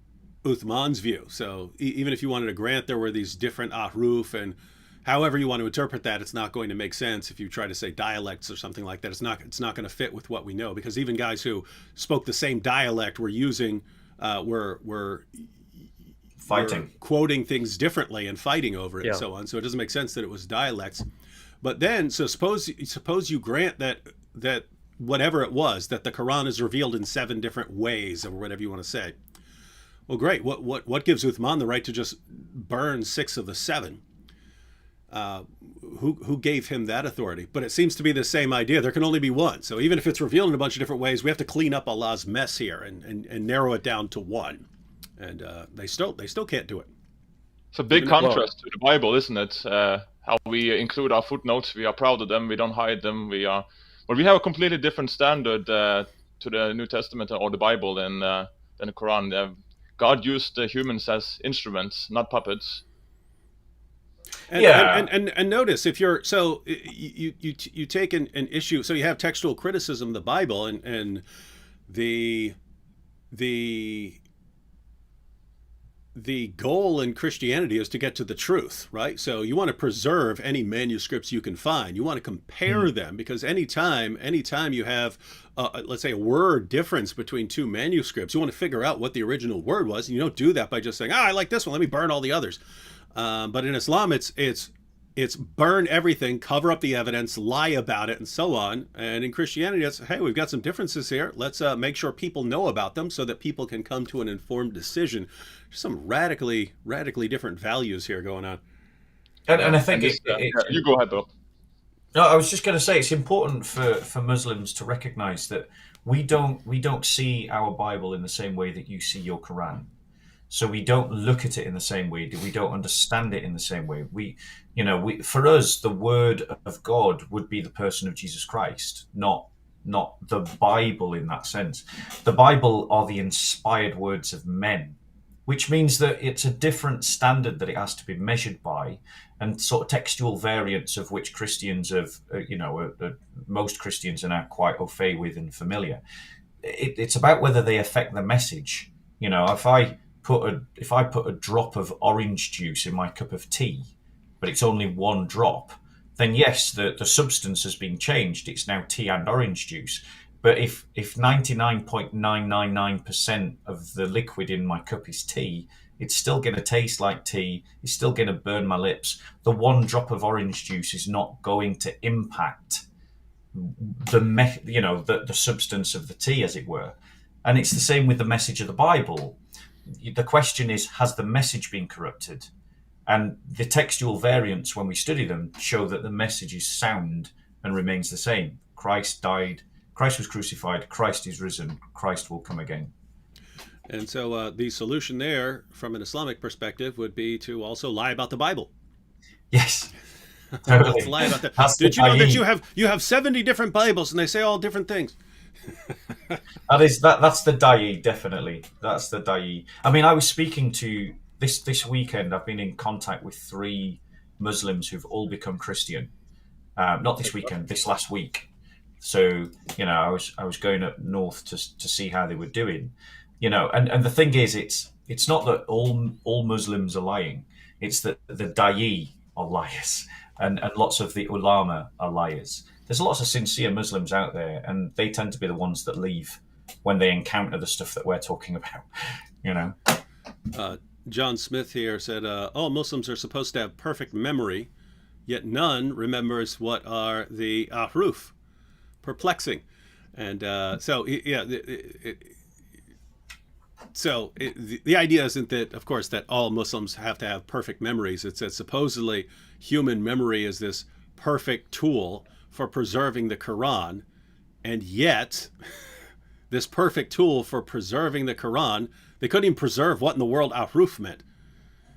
Uthman's view. So even if you wanted to grant there were these different ahruf, and however you want to interpret that, it's not going to make sense if you try to say dialects or something like that. It's not going to fit with what we know, because even guys who spoke the same dialect were using were Fighting, quoting things differently and fighting over it, Yeah. and so on. So it doesn't make sense that it was dialects. But then, so suppose you grant that whatever it was, that the Quran is revealed in 7 different ways, or whatever you want to say. Well, great. What gives Uthman the right to just burn 6 of the 7? Who gave him that authority? But it seems to be the same idea. There can only be one. So even if it's revealed in a bunch of different ways, we have to clean up Allah's mess here and narrow it down to one. And they still can't do it. It's a big contrast to the Bible, isn't it? How we include our footnotes, we are proud of them, we don't hide them, but we have a completely different standard to the New Testament or the Bible than the Quran. God used humans as instruments, not puppets. And notice, if you're you take an issue, so you have textual criticism of the Bible, and the goal in Christianity is to get to the truth, right? So you want to preserve any manuscripts you can find. You want to compare them, because anytime you have, let's say, a word difference between 2 manuscripts, you want to figure out what the original word was. And you don't do that by just saying, I like this one, let me burn all the others. But in Islam, it's burn everything, cover up the evidence, lie about it, and so on. And in Christianity, it's, hey, we've got some differences here. Let's make sure people know about them so that people can come to an informed decision. There's some radically different values here going on. And I think you go ahead, Bill. No, I was just going to say it's important for Muslims to recognise that we don't see our Bible in the same way that you see your Quran. So we don't look at it in the same way. We don't understand it in the same way. For us, the word of God would be the person of Jesus Christ, not the Bible in that sense. The Bible are the inspired words of men, which means that it's a different standard that it has to be measured by, and sort of textual variants of which Christians most Christians are now quite au fait with and familiar. It's about whether they affect the message. If I put a drop of orange juice in my cup of tea, but it's only 1 drop, then yes, the substance has been changed. It's now tea and orange juice. But if 99.999% of the liquid in my cup is tea, it's still going to taste like tea. It's still going to burn my lips. The 1 drop of orange juice is not going to impact the substance of the tea, as it were. And it's the same with the message of the Bible. The question is, has the message been corrupted? And the textual variants, when we study them, show that the message is sound and remains the same. Christ died, Christ was crucified, Christ is risen, Christ will come again. And so the solution there, from an Islamic perspective, would be to also lie about the Bible. Yes. Totally. Let's lie about that. Did you know that you have 70 different Bibles and they say all different things? That's the da'i, definitely. That's the da'i. I mean, I was speaking to this weekend. I've been in contact with 3 Muslims who've all become Christian. Not this weekend, this last week. So I was going up north to see how they were doing. And the thing is, it's not that all Muslims are lying. It's that the da'i are liars, and lots of the ulama are liars. There's lots of sincere Muslims out there, and they tend to be the ones that leave when they encounter the stuff that we're talking about. John Smith here said, all Muslims are supposed to have perfect memory, yet none remembers what are the ahruf. Perplexing. And the idea isn't that, of course, that all Muslims have to have perfect memories. It's that supposedly human memory is this perfect tool for preserving the Quran, and yet this perfect tool for preserving the Quran, they couldn't even preserve what in the world ahruf meant.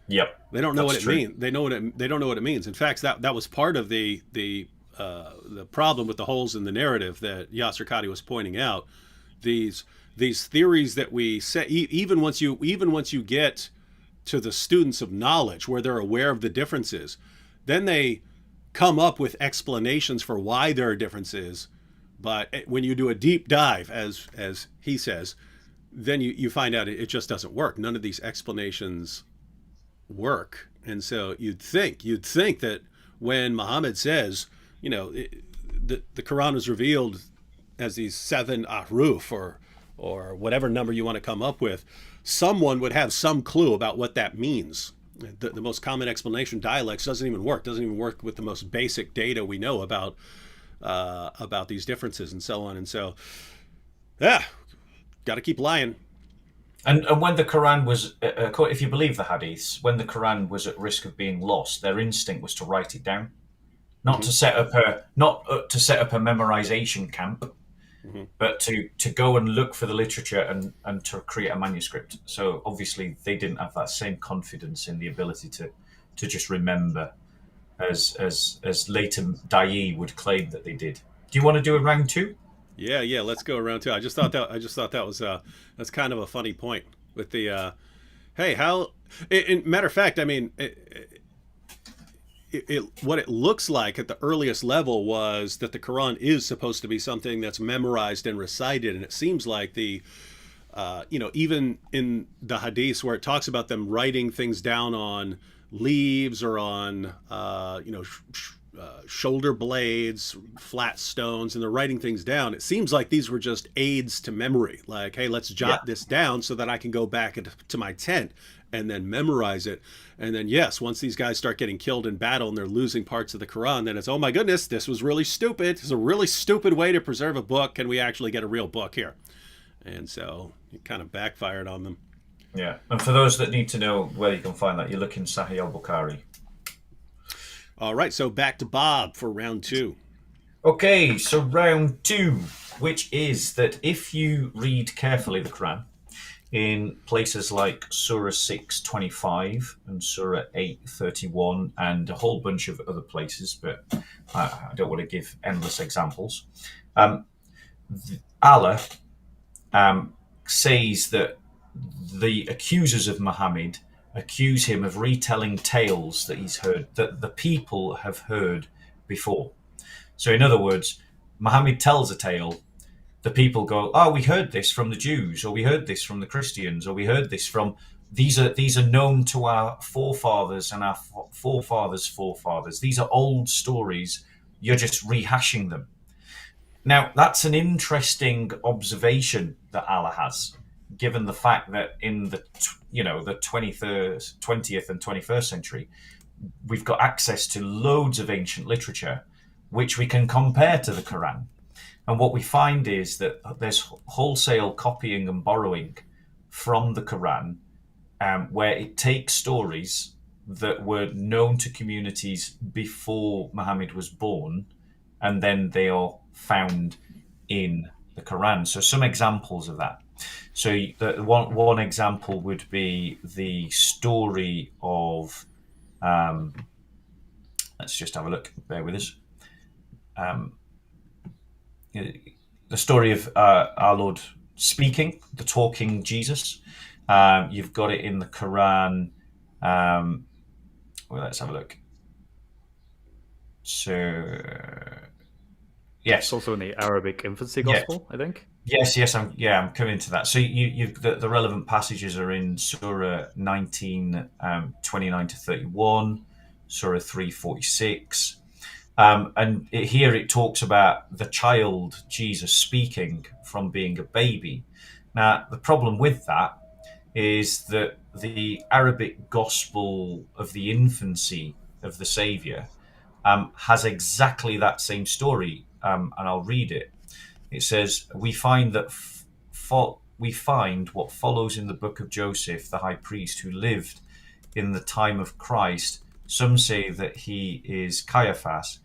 Yep. They don't know what it true. means. They don't know what it means. In fact, that was part of the problem with the holes in the narrative that Yasser Qadi was pointing out. These theories that we say, even once you get to the students of knowledge where they're aware of the differences, then they come up with explanations for why there are differences. But when you do a deep dive, as he says, then you find out it just doesn't work. None of these explanations work. And so you'd think that when Muhammad says, the Quran was revealed as these 7 ahruf or whatever number you want to come up with, someone would have some clue about what that means. The most common explanation, dialects, doesn't even work with the most basic data we know about these differences and so on. And so, got to keep lying. And when the Quran was, if you believe the hadiths, when the Quran was at risk of being lost, their instinct was to write it down, not to set up a memorization camp, but to go and look for the literature and to create a manuscript. So obviously they didn't have that same confidence in the ability to just remember, as Leighton Dayi would claim that they did. Do you want to do a round 2? Yeah. Let's go around 2. I just thought that was that's kind of a funny point with the hey, how. Matter of fact, I mean, what it looks like at the earliest level was that the Quran is supposed to be something that's memorized and recited, and it seems like the even in the hadiths where it talks about them writing things down on leaves or on shoulder blades, flat stones, and they're writing things down. It seems like these were just aids to memory. Like, hey, let's jot this down so that I can go back to my tent and then memorize it. And then, yes, once these guys start getting killed in battle and they're losing parts of the Quran, then it's, oh my goodness, this was really stupid. It's a really stupid way to preserve a book. Can we actually get a real book here? And so it kind of backfired on them. Yeah. And for those that need to know where you can find that, you look in Sahih al-Bukhari. All right, so back to Bob for round 2. Okay, so round 2, which is that if you read carefully the Quran in places like Surah 6:25 and Surah 8:31 and a whole bunch of other places, but I don't want to give endless examples, Allah says that the accusers of Muhammad accuse him of retelling tales that he's heard, that the people have heard before. So in other words, Muhammad tells a tale, the people go, oh, we heard this from the Jews, or we heard this from the Christians, or we heard this from, these are known to our forefathers and our forefathers' forefathers. These are old stories, you're just rehashing them. Now, that's an interesting observation that Allah has, given the fact that in the 20th and 21st century, we've got access to loads of ancient literature, which we can compare to the Quran. And what we find is that there's wholesale copying and borrowing from the Quran, where it takes stories that were known to communities before Muhammad was born, and then they are found in the Quran. So some examples of that. So the one example would be the story of, let's just have a look, bear with us. The story of our Lord speaking, the talking Jesus. You've got it in the Quran. Well, let's have a look. So, yes. It's also in the Arabic infancy gospel, I think. Yes, I'm coming to that. So the relevant passages are in Surah 19, 29 to 31, Surah 3:46. And here it talks about the child Jesus speaking from being a baby. Now, the problem with that is that the Arabic gospel of the infancy of the Saviour has exactly that same story, and I'll read it. It says, we find what follows in the book of Joseph, the high priest, who lived in the time of Christ. Some say that he is Caiaphas.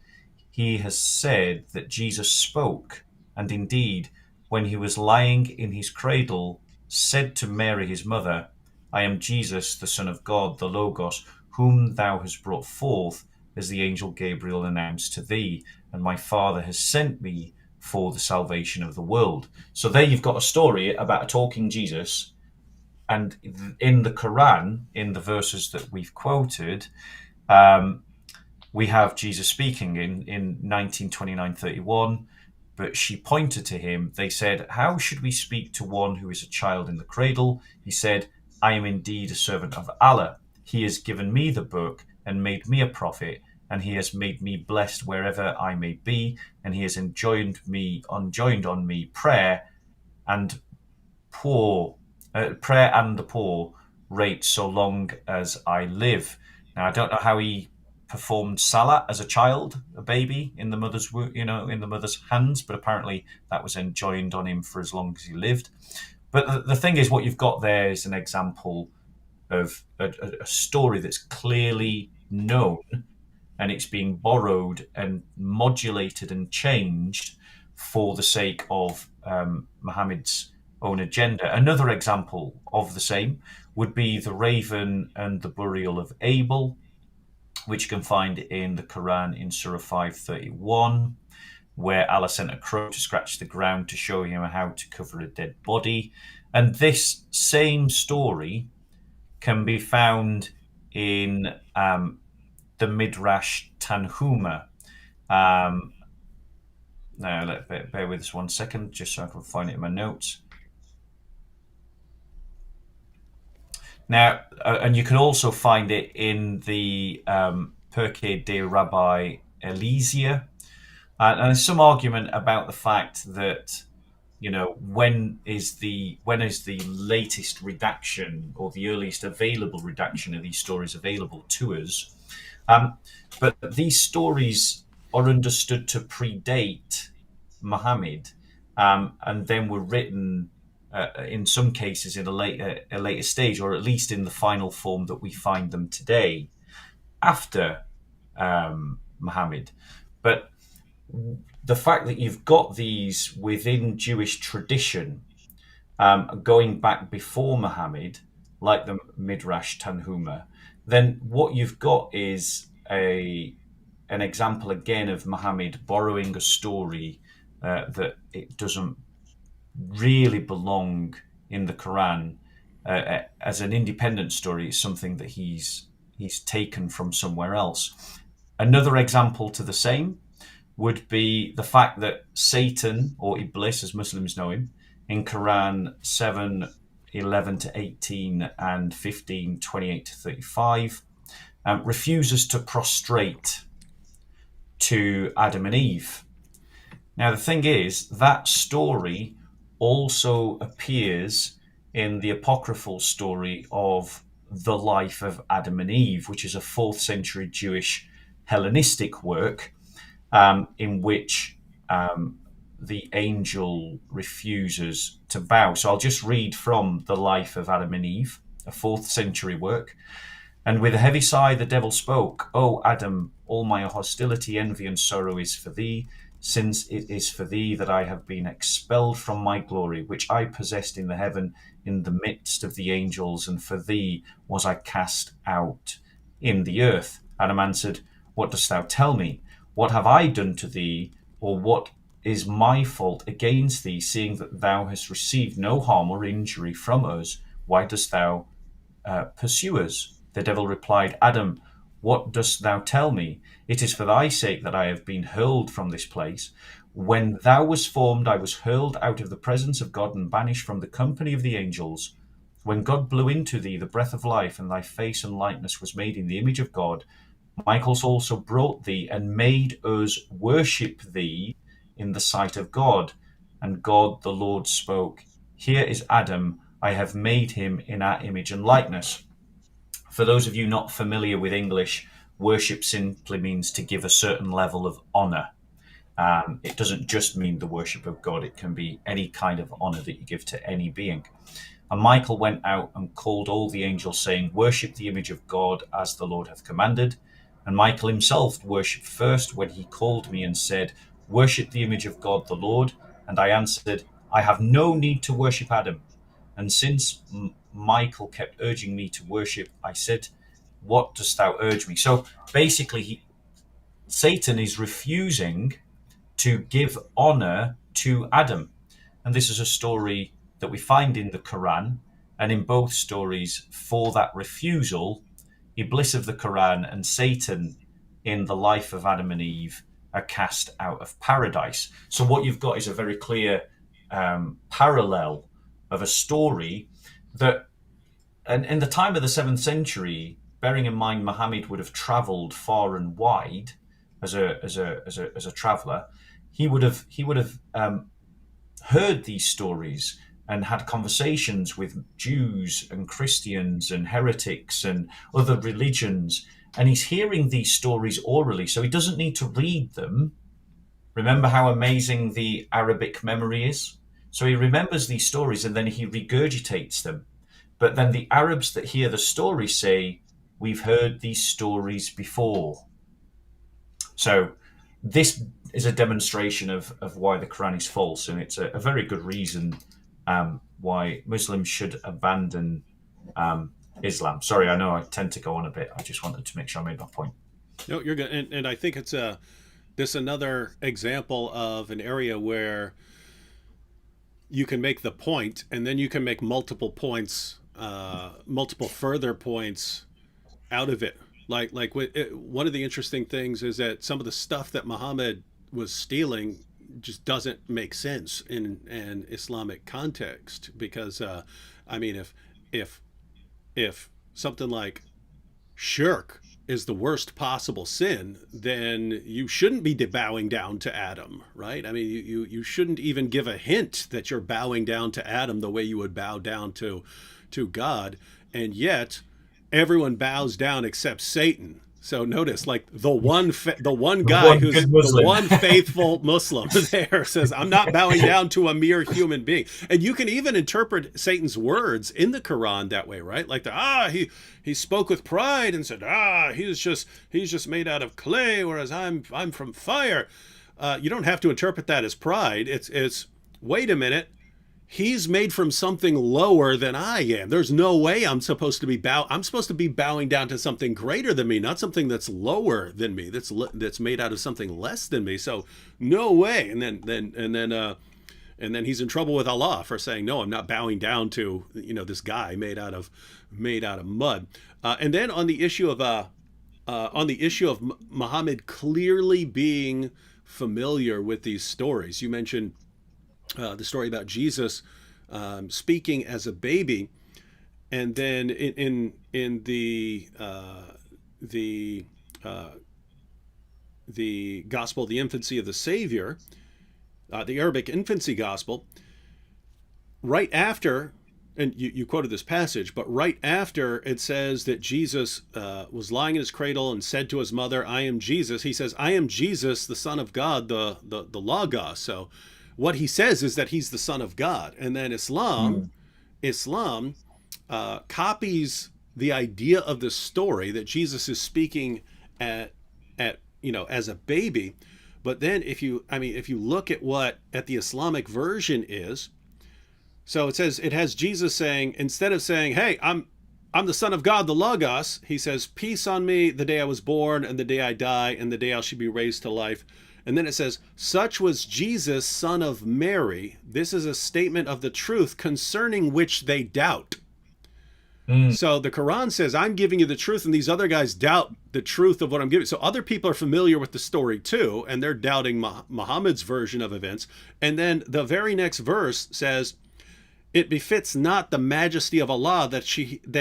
he has said that Jesus spoke, and indeed, when he was lying in his cradle, said to Mary his mother, I am Jesus, the Son of God, the Logos, whom thou hast brought forth, as the angel Gabriel announced to thee, and my Father has sent me for the salvation of the world. So there you've got a story about a talking Jesus, and in the Quran, in the verses that we've quoted, we have Jesus speaking in 19:29-31. But she pointed to him. They said, how should we speak to one who is a child in the cradle? He said, I am indeed a servant of Allah. He has given me the book and made me a prophet, and he has made me blessed wherever I may be, and he has enjoined on me prayer and the poor rate so long as I live. Now, I don't know how he performed salah as a child, a baby in the mother's in the mother's hands, but apparently that was enjoined on him for as long as he lived. But the thing is, what you've got there is an example of a story that's clearly known, and it's being borrowed and modulated and changed for the sake of Muhammad's own agenda. Another example of the same would be the raven and the burial of Abel, which you can find in the Quran in Surah 5:31, where Allah sent a crow to scratch the ground to show him how to cover a dead body. And this same story can be found in the Midrash Tanhuma. Now, bear with us 1 second, just so I can find it in my notes. Now, and you can also find it in the Pirkei de Rabbi Eliezer. And there's some argument about the fact that, when is the latest redaction or the earliest available redaction of these stories available to us. But these stories are understood to predate Muhammad, and then were written in some cases in a later stage, or at least in the final form that we find them today, after Muhammad. But the fact that you've got these within Jewish tradition, going back before Muhammad, like the Midrash Tanhuma, then what you've got is an example again of Muhammad borrowing a story that it doesn't really belong in the Quran as an independent story. It's something that he's taken from somewhere else. Another example to the same would be the fact that Satan, or Iblis as Muslims know him, in Quran 7:11-18 and 15:28-35, refuses to prostrate to Adam and Eve. Now, the thing is, that story also appears in the apocryphal story of the life of Adam and Eve, which is a 4th century Jewish Hellenistic work, in which the angel refuses to bow. So I'll just read from the life of Adam and Eve, a 4th century work. And with a heavy sigh, the devil spoke, O Adam, all my hostility, envy, and sorrow is for thee, since it is for thee that I have been expelled from my glory, which I possessed in the heaven in the midst of the angels, and for thee was I cast out in the earth. Adam answered, What dost thou tell me? What have I done to thee, or what is my fault against thee, seeing that thou hast received no harm or injury from us? Why dost thou pursue us? The devil replied, Adam, what dost thou tell me? It is for thy sake that I have been hurled from this place. When thou wast formed, I was hurled out of the presence of God and banished from the company of the angels. When God blew into thee the breath of life, and thy face and likeness was made in the image of God, Michael also brought thee and made us worship thee in the sight of God. And God the Lord spoke, Here is Adam, I have made him in our image and likeness. For those of you not familiar with English, worship simply means to give a certain level of honor. It doesn't just mean the worship of God. It can be any kind of honor that you give to any being. And Michael went out and called all the angels, saying, Worship the image of God as the Lord hath commanded. And Michael himself worshipped first when he called me and said, "Worship the image of God the Lord." And I answered, "I have no need to worship Adam." And since Michael kept urging me to worship, I said, "What dost thou urge me?" So basically, Satan is refusing to give honor to Adam. And this is a story that we find in the Quran. And in both stories, for that refusal, Iblis of the Quran and Satan in the life of Adam and Eve are cast out of paradise. So what you've got is a very clear parallel of a story that, and in the time of the 7th century, bearing in mind Muhammad would have traveled far and wide as a traveler, he would have heard these stories and had conversations with Jews and Christians and heretics and other religions. And he's hearing these stories orally, so he doesn't need to read them. Remember how amazing the Arabic memory is? So he remembers these stories and then he regurgitates them. But then the Arabs that hear the story say, "We've heard these stories before." So this is a demonstration of why the Quran is false, and it's a very good reason why Muslims should abandon Islam. Sorry, I know I tend to go on a bit. I just wanted to make sure I made my point. No, you're good. And I think it's this another example of an area where you can make the point, and then you can make multiple points, multiple further points out of it. Like one of the interesting things is that some of the stuff that Muhammad was stealing just doesn't make sense in an Islamic context, because I mean, if something like shirk is the worst possible sin, then you shouldn't be bowing down to Adam, right? I mean, you shouldn't even give a hint that you're bowing down to Adam the way you would bow down to God, and yet everyone bows down except Satan. So notice, like the one guy who's the one faithful Muslim there says, "I'm not bowing down to a mere human being." And you can even interpret Satan's words in the Quran that way, right? Like he spoke with pride and said, he's just made out of clay, whereas I'm from fire. You don't have to interpret that as pride. It's wait a minute. He's made from something lower than I am. There's no way I'm supposed to be bowing down to something greater than me, not something that's lower than me, that's made out of something less than me. So no way. And then he's in trouble with Allah for saying, "No, I'm not bowing down to this guy made out of mud." And then on the issue of Muhammad clearly being familiar with these stories, you mentioned the story about Jesus speaking as a baby, and then in the gospel, the infancy of the Savior, the Arabic infancy gospel, right after, and you quoted this passage, but right after it says that Jesus was lying in his cradle and said to his mother, "I am Jesus." He says, "I am Jesus, the Son of God, the Logos." So what he says is that he's the Son of God. And then Islam copies the idea of the story that Jesus is speaking at as a baby. But then if you look at what the Islamic version is, so it has Jesus saying, instead of saying, "Hey, I'm the Son of God, the Logos," he says, "Peace on me, the day I was born and the day I die and the day I shall be raised to life." And then it says, "Such was Jesus, son of Mary. This is a statement of the truth concerning which they doubt." So the Quran says, "I'm giving you the truth," and these other guys doubt the truth of what I'm giving. So other people are familiar with the story too, and they're doubting Muhammad's version of events. And then the very next verse says, "It befits not the majesty of Allah that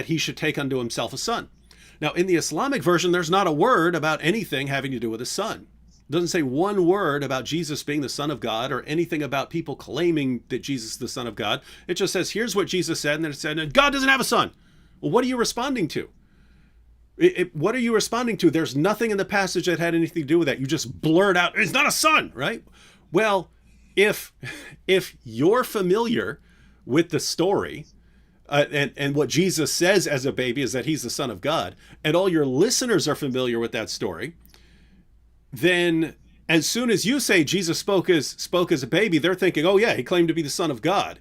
he should take unto himself a son." Now, in the Islamic version, there's not a word about anything having to do with a son. It doesn't say one word about Jesus being the Son of God or anything about people claiming that Jesus is the Son of God. It just says, here's what Jesus said, and then it said, God doesn't have a son. Well, what are you responding to? What are you responding to? There's nothing in the passage that had anything to do with that. You just blurt out, "It's not a son," right? Well, if you're familiar with the story, and what Jesus says as a baby is that he's the Son of God, and all your listeners are familiar with that story, then as soon as you say Jesus spoke as a baby, they're thinking, oh yeah, he claimed to be the Son of God.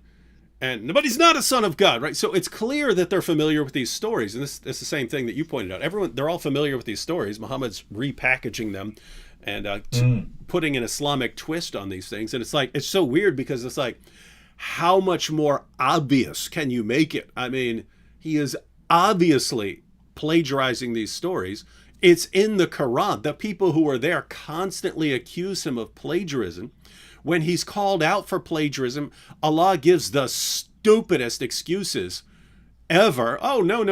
But he's not a son of God, right? So it's clear that they're familiar with these stories, and this is the same thing that you pointed out. They're all familiar with these stories. Muhammad's repackaging them and putting an Islamic twist on these things, and it's so weird because it's like, how much more obvious can you make it? I mean, he is obviously plagiarizing these stories. It's in the Quran. The people who are there constantly accuse him of plagiarism. When he's called out for plagiarism, Allah gives the stupidest excuses ever. Oh, no.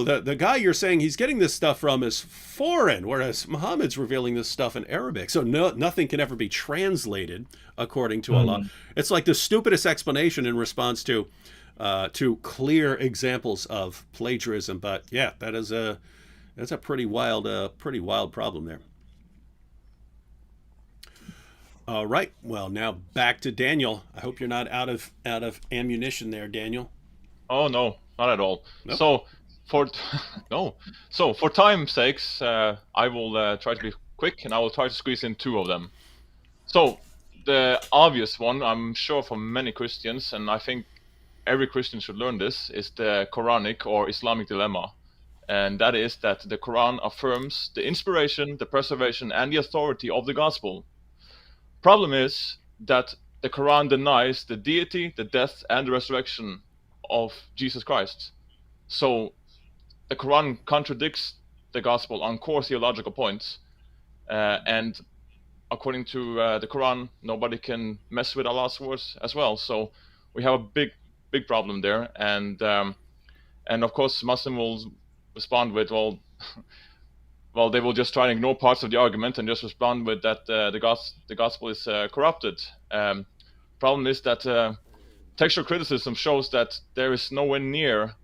The guy you're saying he's getting this stuff from is foreign, whereas Muhammad's revealing this stuff in Arabic. So nothing can ever be translated according to Allah. It's like the stupidest explanation in response to clear examples of plagiarism. But yeah, that's a pretty wild problem there. All right. Well, now back to Daniel. I hope you're not out of ammunition there, Daniel. Oh no, not at all. Nope. So for time's sakes, I will try to be quick, and I will try to squeeze in two of them. So the obvious one, I'm sure for many Christians, and I think every Christian should learn this, is the Quranic or Islamic dilemma. And that is that the Quran affirms the inspiration, the preservation, and the authority of the gospel. Problem is that the Quran denies the deity, the death, and the resurrection of Jesus Christ. So the Quran contradicts the gospel on core theological points, and according to the Quran, nobody can mess with Allah's words as well. So we have a big problem there, and of course Muslim will respond with, well, they will just try and ignore parts of the argument and just respond with that the gospel is corrupted. Problem is that textual criticism shows that there is nowhere near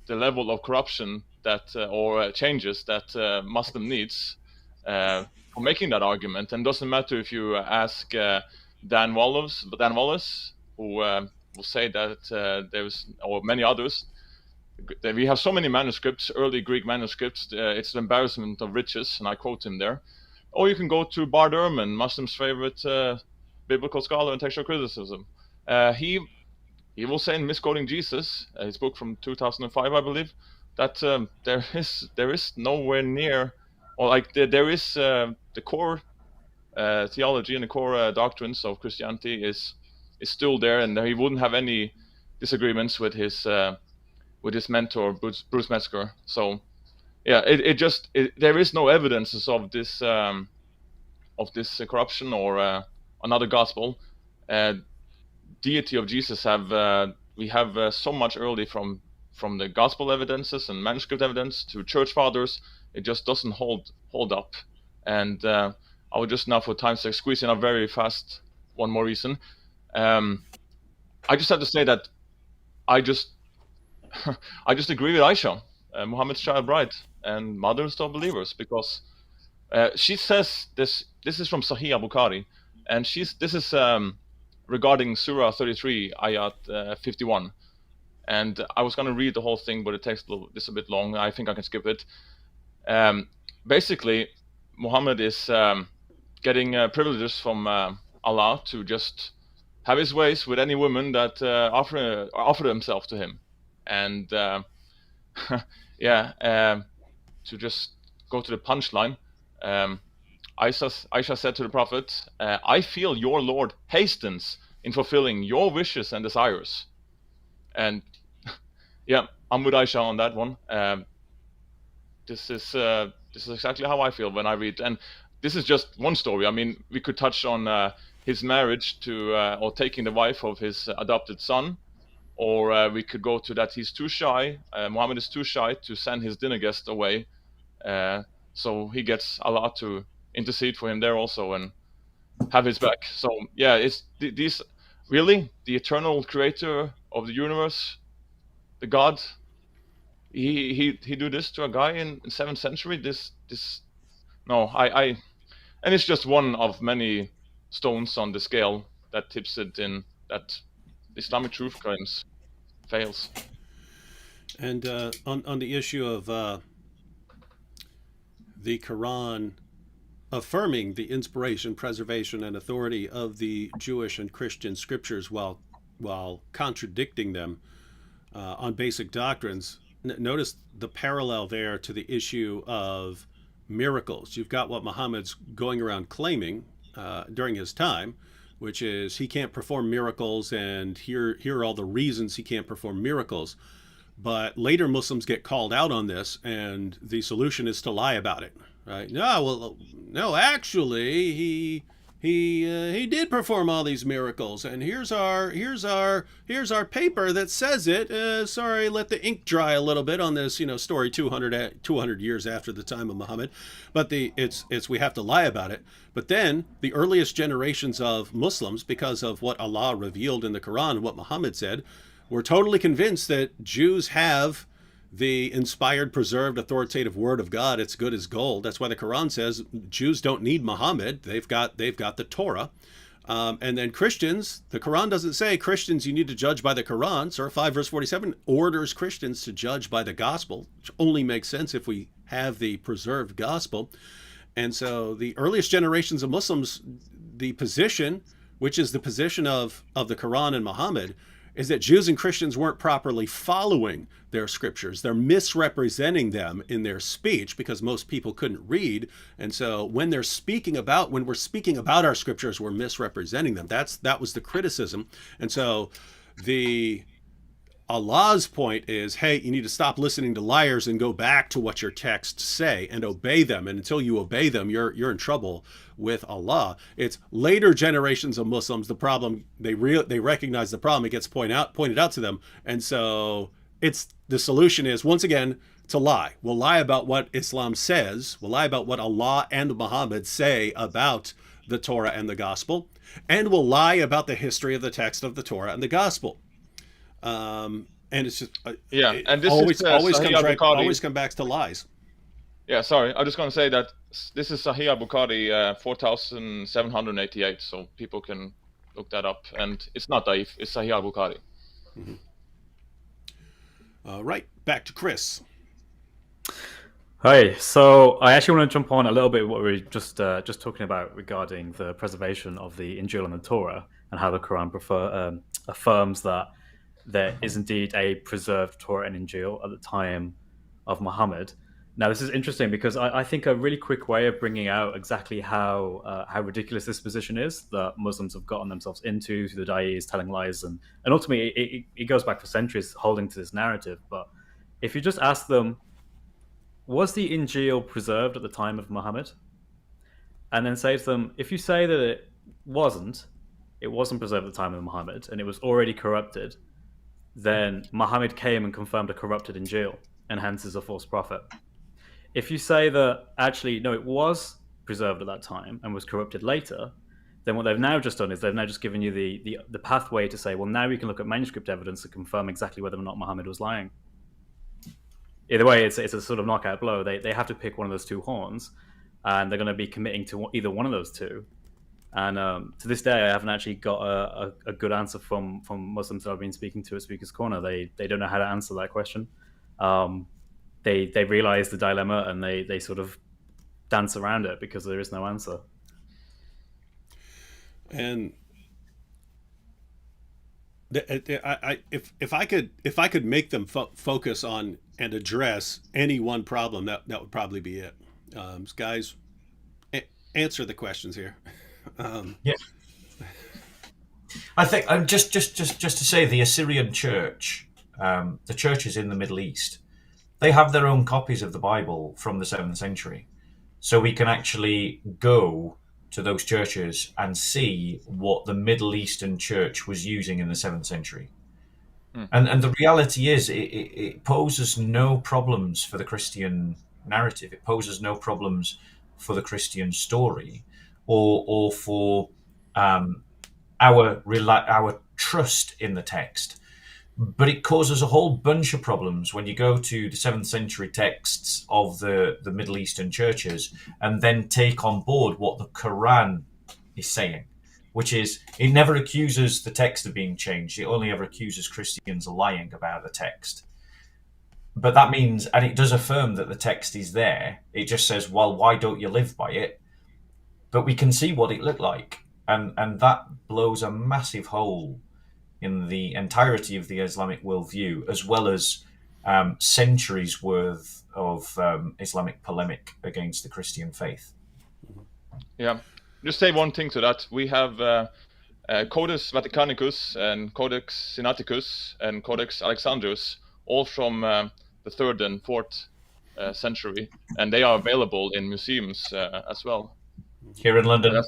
the level of corruption that or changes that Muslim needs for making that argument. And it doesn't matter if you ask Dan Wallace, who will say that there's, or many others. We have so many manuscripts, early Greek manuscripts, it's an embarrassment of riches, and I quote him there. Or you can go to Bard Ehrman, Muslims' favorite biblical scholar in textual criticism. He will say in Misquoting Jesus, his book from 2005, I believe, that there is nowhere near, or like there is the core theology and the core doctrines of Christianity is still there, and he wouldn't have any disagreements with his mentor Bruce Metzger. So yeah, there is no evidences of this corruption or another gospel. Deity of Jesus we have so much early from the gospel evidences and manuscript evidence to church fathers. It just doesn't hold up. And I would just now, for time's sake, squeeze in a very fast one more reason. I just have to say that I just agree with Aisha, Muhammad's child bride and mother of all believers, because she says this is from Sahih Bukhari, and this is regarding Surah 33, ayat 51. And I was going to read the whole thing, but it takes this a bit long. I think I can skip it. Basically, Muhammad is getting privileges from Allah to just have his ways with any woman that offer themselves to him. And to just go to the punchline, Aisha said to the Prophet, I feel your Lord hastens in fulfilling your wishes and desires. And yeah, I'm with Aisha on that one. This is exactly how I feel when I read. And this is just one story. I mean, we could touch on his marriage to, or taking the wife of his adopted son. Or we could go to that he's too shy, Muhammad is too shy to send his dinner guest away. So he gets Allah to intercede for him there also and have his back. So yeah, it's these really the eternal creator of the universe, the God. He do this to a guy in 7th century. And it's just one of many stones on the scale that tips it in that Islamic truth claims fails. And on the issue of the Quran affirming the inspiration, preservation, and authority of the Jewish and Christian scriptures while contradicting them on basic doctrines, notice the parallel there to the issue of miracles. You've got what Muhammad's going around claiming during his time, which is he can't perform miracles, and here are all the reasons he can't perform miracles. But later Muslims get called out on this, and the solution is to lie about it. Right? No, actually, he did perform all these miracles, and here's our paper that says it. Sorry, let the ink dry a little bit on this, story 200 years after the time of Muhammad, but it's we have to lie about it. But then the earliest generations of Muslims, because of what Allah revealed in the Quran and what Muhammad said, were totally convinced that Jews have the inspired, preserved, authoritative word of God. It's good as gold. That's why the Quran says Jews don't need Muhammad. They've got the Torah. And then Christians, the Quran doesn't say Christians you need to judge by the Quran. Surah 5 verse 47 orders Christians to judge by the gospel, which only makes sense if we have the preserved gospel. And so the earliest generations of Muslims, the position, which is the position of the Quran and Muhammad, is that Jews and Christians weren't properly following their scriptures. They're misrepresenting them in their speech because most people couldn't read. And so when we're speaking about our scriptures, we're misrepresenting them. That was the criticism. And so Allah's point is, hey, you need to stop listening to liars and go back to what your texts say and obey them. And until you obey them, you're in trouble with Allah. It's later generations of Muslims, the problem, they recognize the problem, it gets pointed out to them. And so the solution is, once again, to lie. We'll lie about what Islam says. We'll lie about what Allah and Muhammad say about the Torah and the gospel. And we'll lie about the history of the text of the Torah and the gospel. And it's just and this always come back to lies. Yeah, sorry, I'm just going to say that this is Sahih al-Bukhari 4788, so people can look that up, and it's not Daif, it's Sahih al-Bukhari. Right, back to Chris. Hi, so I actually want to jump on a little bit what we were just talking about regarding the preservation of the Injil and the Torah, and how the Quran affirms that there is indeed a preserved Torah and Injil at the time of Muhammad. Now, this is interesting because I think a really quick way of bringing out exactly how ridiculous this position is that Muslims have gotten themselves into through the Da'is telling lies, and ultimately it goes back for centuries holding to this narrative. But if you just ask them, was the Injil preserved at the time of Muhammad? And then say to them, if you say that it wasn't preserved at the time of Muhammad and it was already corrupted, then Muhammad came and confirmed a corrupted Injil and hence is a false prophet. If you say that actually, no, it was preserved at that time and was corrupted later, then what they've now just done is they've now just given you the pathway to say, well, now we can look at manuscript evidence to confirm exactly whether or not Muhammad was lying. Either way, it's a sort of knockout blow. They have to pick one of those two horns, and they're going to be committing to either one of those two. And to this day, I haven't actually got a good answer from Muslims that I've been speaking to at Speaker's Corner. They don't know how to answer that question. They realize the dilemma and they sort of dance around it because there is no answer. And if I could make them focus on and address any one problem, that would probably be it. Guys, answer the questions here. Yeah, I think just to say the Assyrian church, the churches in the Middle East, they have their own copies of the Bible from the 7th century, so we can actually go to those churches and see what the Middle Eastern church was using in the 7th century. And the reality is, it poses no problems for the Christian narrative. It poses no problems for the Christian story, or for our trust in the text. But it causes a whole bunch of problems when you go to the 7th century texts of the Middle Eastern churches and then take on board what the Quran is saying, which is, it never accuses the text of being changed. It only ever accuses Christians of lying about the text. but that means, and it does affirm that the text is there. It just says, well, why don't you live by it? But we can see what it looked like, and that blows a massive hole in the entirety of the Islamic worldview, as well as centuries worth of Islamic polemic against the Christian faith. Yeah, just say one thing to that. We have Codex Vaticanicus and Codex Sinaiticus and Codex Alexandrinus, all from the 3rd and 4th century, and they are available in museums as well. Here in London.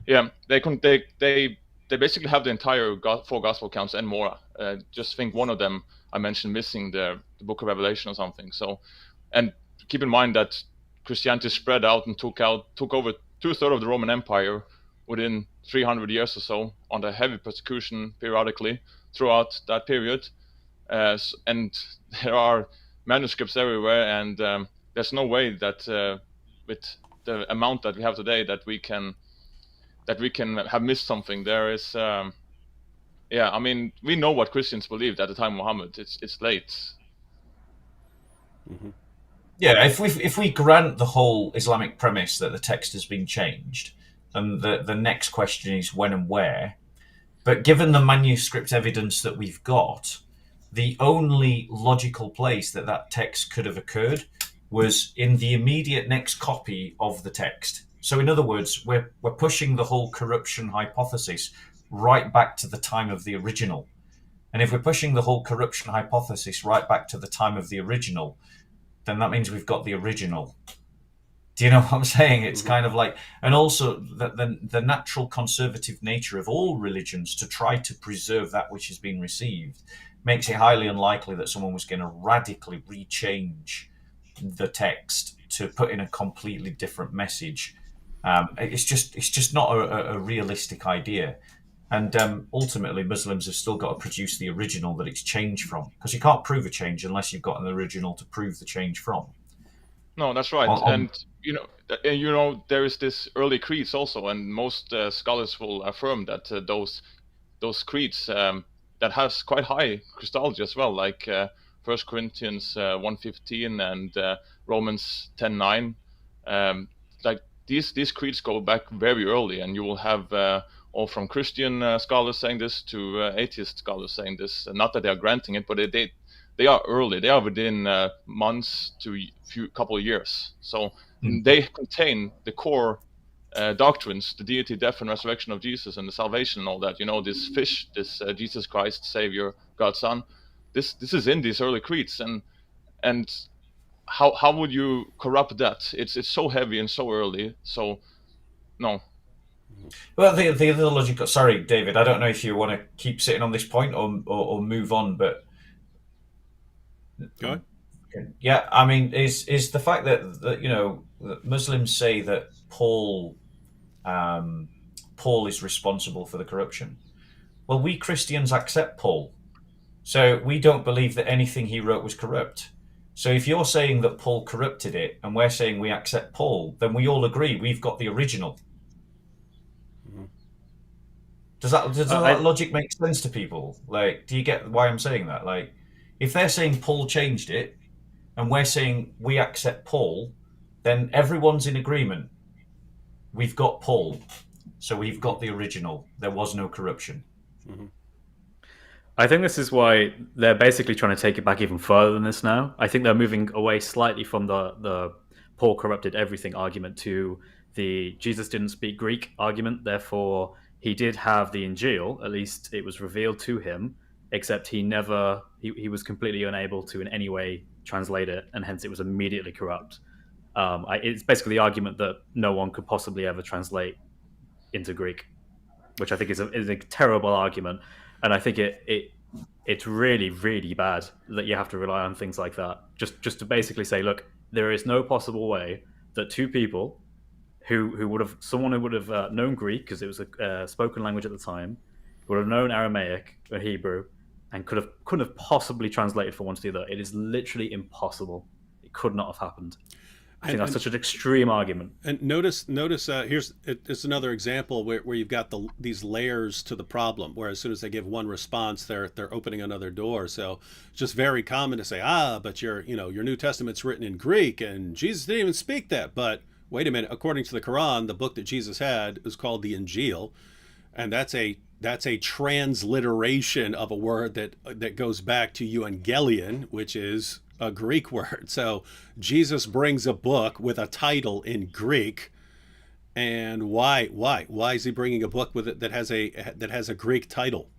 They basically have the entire 4 gospel accounts and more. Just think one of them I mentioned missing the Book of Revelation or something. So, and keep in mind that Christianity spread out and took over 2/3 of the Roman Empire within 300 years or so, under heavy persecution periodically throughout that period. And there are manuscripts everywhere, and there's no way that with the amount that we have today that we can have missed something. There is I mean, we know what Christians believed at the time of Muhammad. It's late. Mm-hmm. Yeah, if we grant the whole Islamic premise that the text has been changed, then the next question is when and where. But given the manuscript evidence that we've got, the only logical place that text could have occurred was in the immediate next copy of the text. So in other words, we're pushing the whole corruption hypothesis right back to the time of the original. And if we're pushing the whole corruption hypothesis right back to the time of the original, then that means we've got the original. Do you know what I'm saying? It's kind of like, and also the natural conservative nature of all religions to try to preserve that which has been received makes it highly unlikely that someone was going to radically rechange the text to put in a completely different message. It's just not a realistic idea. And ultimately, Muslims have still got to produce the original that it's changed from, because you can't prove a change unless you've got an original to prove the change from. No, that's right. And there is this early creeds also, and most scholars will affirm that those creeds that has quite high Christology as well, like 1 Corinthians 1:15 and Romans 10:9. Like these creeds go back very early, and you will have all from Christian scholars saying this to atheist scholars saying this. Not that they are granting it, but they are early. They are within months to couple of years. So they contain the core doctrines, the deity, death, and resurrection of Jesus, and the salvation and all that. This fish, this Jesus Christ, Savior, God's Son. This is in these early creeds, and how would you corrupt that? It's so heavy and so early. So no. Well, the other logical. Sorry, David. I don't know if you want to keep sitting on this point or move on, but go ahead. Yeah, I mean, is the fact that Muslims say that Paul is responsible for the corruption. Well, we Christians accept Paul, so we don't believe that anything he wrote was corrupt. So if you're saying that Paul corrupted it, and we're saying we accept Paul, then we all agree we've got the original. Does that logic make sense to people? Like, do you get why I'm saying that? Like, if they're saying Paul changed it, and we're saying we accept Paul, then everyone's in agreement. We've got Paul, so we've got the original. There was no corruption. Mm-hmm. I think this is why they're basically trying to take it back even further than this now. I think they're moving away slightly from the Paul corrupted everything argument to the Jesus didn't speak Greek argument, therefore he did have the Injil, at least it was revealed to him, except he was completely unable to in any way translate it, and hence it was immediately corrupt. It's basically the argument that no one could possibly ever translate into Greek, which I think is a terrible argument, and I think it's really, really bad that you have to rely on things like that just to basically say, look, there is no possible way that two people someone who would have known Greek, because it was a spoken language at the time, would have known Aramaic or Hebrew, and couldn't have possibly translated from one to the other. It is literally impossible. It could not have happened. I think that's such an extreme argument. And notice, it's another example where you've got these layers to the problem. Where as soon as they give one response, they're opening another door. So it's just very common to say, but your New Testament's written in Greek, and Jesus didn't even speak that. But wait a minute, according to the Quran, the book that Jesus had is called the Injil, and that's a transliteration of a word that goes back to evangelion, which is a Greek word. So Jesus brings a book with a title in Greek, and why is he bringing a book with it that has a Greek title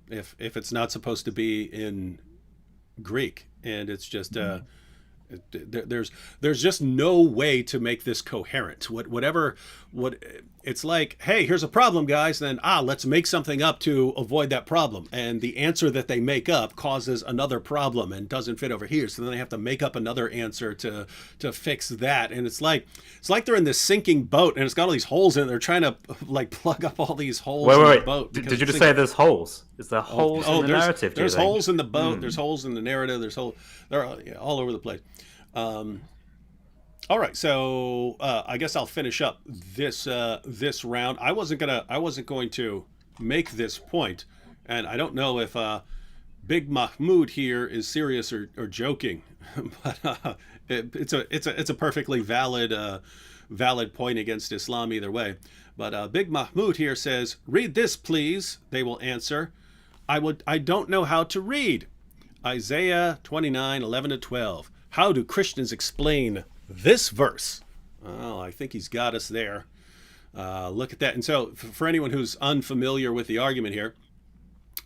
if it's not supposed to be in Greek? And it's just there's just no way to make this coherent. It's like, hey, here's a problem, guys, then let's make something up to avoid that problem, and the answer that they make up causes another problem and doesn't fit over here, so then they have to make up another answer to fix that. And it's like they're in this sinking boat, and it's got all these holes in it. They're trying to like plug up all these holes in the boat. Did you just say there's holes? Is there holes in the narrative? There's holes in the boat. There's holes in the narrative. They're all over the place. All right, so I guess I'll finish up this round. I wasn't going to make this point, and I don't know if Big Mahmoud here is serious or joking, but it's a perfectly valid point against Islam either way. But Big Mahmoud here says, "Read this, please." They will answer, I don't know how to read. Isaiah 29:11-12. How do Christians explain this verse? Oh, I think he's got us there. Look at that. And so for anyone who's unfamiliar with the argument here,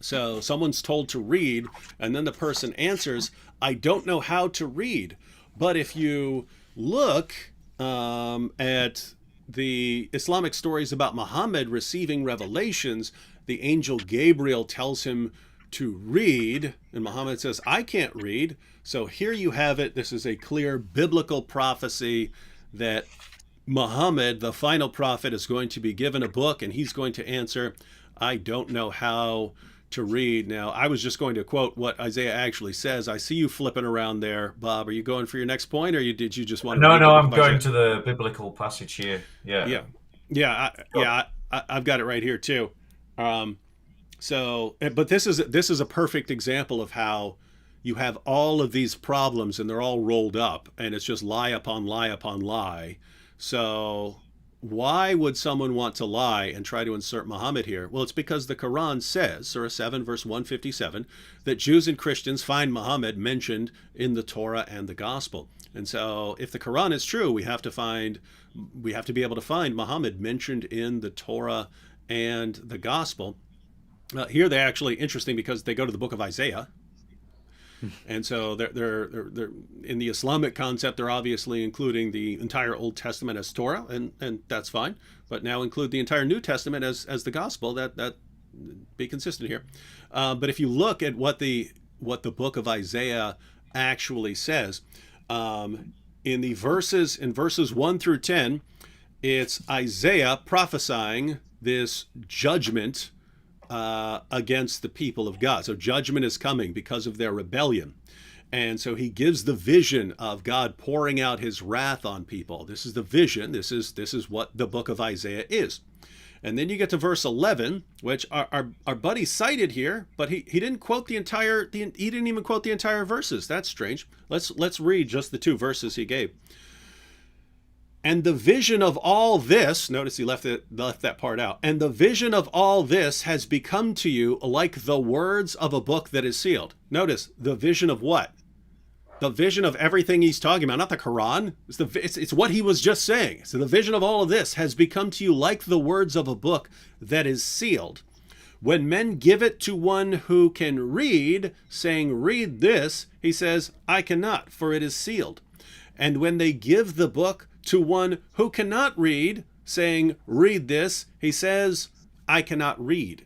so someone's told to read, and then the person answers, I don't know how to read. But if you look at the Islamic stories about Muhammad receiving revelations, the angel Gabriel tells him to read, and Muhammad says, I can't read. So here you have it. This is a clear biblical prophecy that Muhammad, the final prophet, is going to be given a book, and he's going to answer, I don't know how to read. Now, I was just going to quote what Isaiah actually says. I see you flipping around there, Bob. Are you going for your next point, or did you just want to? No, I'm going to the biblical passage here. I've got it right here too. But this is a perfect example of how you have all of these problems, and they're all rolled up, and it's just lie upon lie upon lie. So why would someone want to lie and try to insert Muhammad here? Well, it's because the Quran says, Surah 7, verse 157, that Jews and Christians find Muhammad mentioned in the Torah and the Gospel. And so if the Quran is true, we have to be able to find Muhammad mentioned in the Torah and the Gospel. Here they're actually interesting because they go to the book of Isaiah. And so they're in the Islamic concept, they're obviously including the entire Old Testament as Torah, and that's fine. But now include the entire New Testament as the Gospel. That be consistent here. But if you look at what the book of Isaiah actually says, in verses 1 through 10, it's Isaiah prophesying this judgment against the people of God. So judgment is coming because of their rebellion. And so he gives the vision of God pouring out his wrath on people. This is the vision. This is what the book of Isaiah is. And then you get to verse 11, which our buddy cited here, but he didn't quote he didn't even quote the entire verses. That's strange. Let's read just the two verses he gave. And the vision of all this, notice he left that part out. And the vision of all this has become to you like the words of a book that is sealed. Notice the vision of what? The vision of everything he's talking about, not the Quran. It's what he was just saying. So the vision of all of this has become to you like the words of a book that is sealed. When men give it to one who can read, saying, read this, he says, I cannot, for it is sealed. And when they give the book to one who cannot read, saying, read this, he says, I cannot read.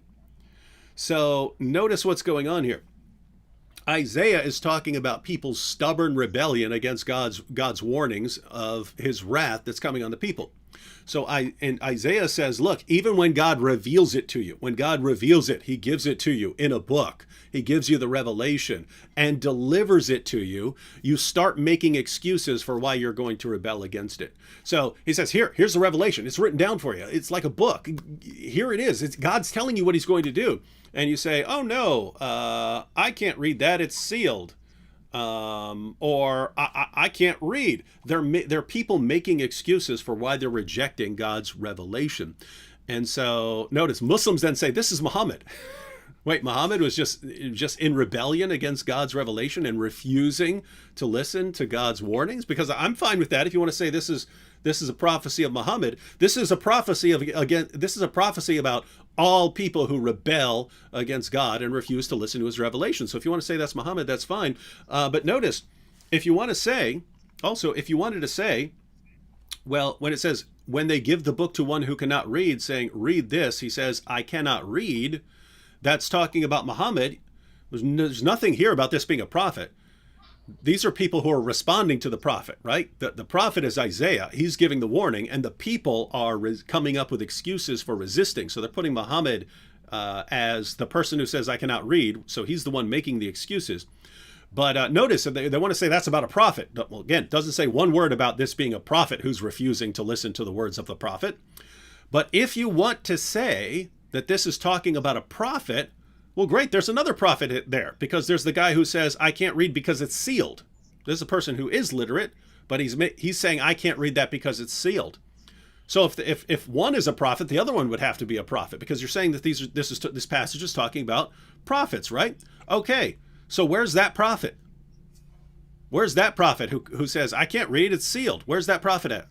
So notice what's going on here. Isaiah is talking about people's stubborn rebellion against God's warnings of his wrath that's coming on the people. So and Isaiah says, look, even when God reveals it to you, when God reveals it, he gives it to you in a book. He gives you the revelation and delivers it to you. You start making excuses for why you're going to rebel against it. So he says, here's the revelation. It's written down for you. It's like a book. Here it is. God's telling you what he's going to do. And you say, oh no, I can't read that. It's sealed. Or I can't read. They're people making excuses for why they're rejecting God's revelation. And so notice Muslims then say, this is Muhammad. Wait, Muhammad was just in rebellion against God's revelation and refusing to listen to God's warnings? Because I'm fine with that. If you want to say this is a prophecy of Muhammad, this is a prophecy about all people who rebel against God and refuse to listen to his revelation. So if you want to say that's Muhammad, that's fine. But notice, if you wanted to say, well, when it says, when they give the book to one who cannot read, saying, read this, he says, I cannot read. That's talking about Muhammad. There's nothing here about this being a prophet. These are people who are responding to the prophet, right? The prophet is Isaiah. He's giving the warning, and the people are coming up with excuses for resisting. So they're putting Muhammad as the person who says, I cannot read. So he's the one making the excuses. But notice, they want to say that's about a prophet. Well, again, it doesn't say one word about this being a prophet who's refusing to listen to the words of the prophet. But if you want to say that this is talking about a prophet, well, great, there's another prophet there, because there's the guy who says, I can't read because it's sealed. There's a person who is literate, but he's saying, I can't read that because it's sealed. So if one is a prophet, the other one would have to be a prophet, because you're saying that this passage is talking about prophets, right? Okay, so where's that prophet? Where's that prophet who says, I can't read, it's sealed? Where's that prophet at?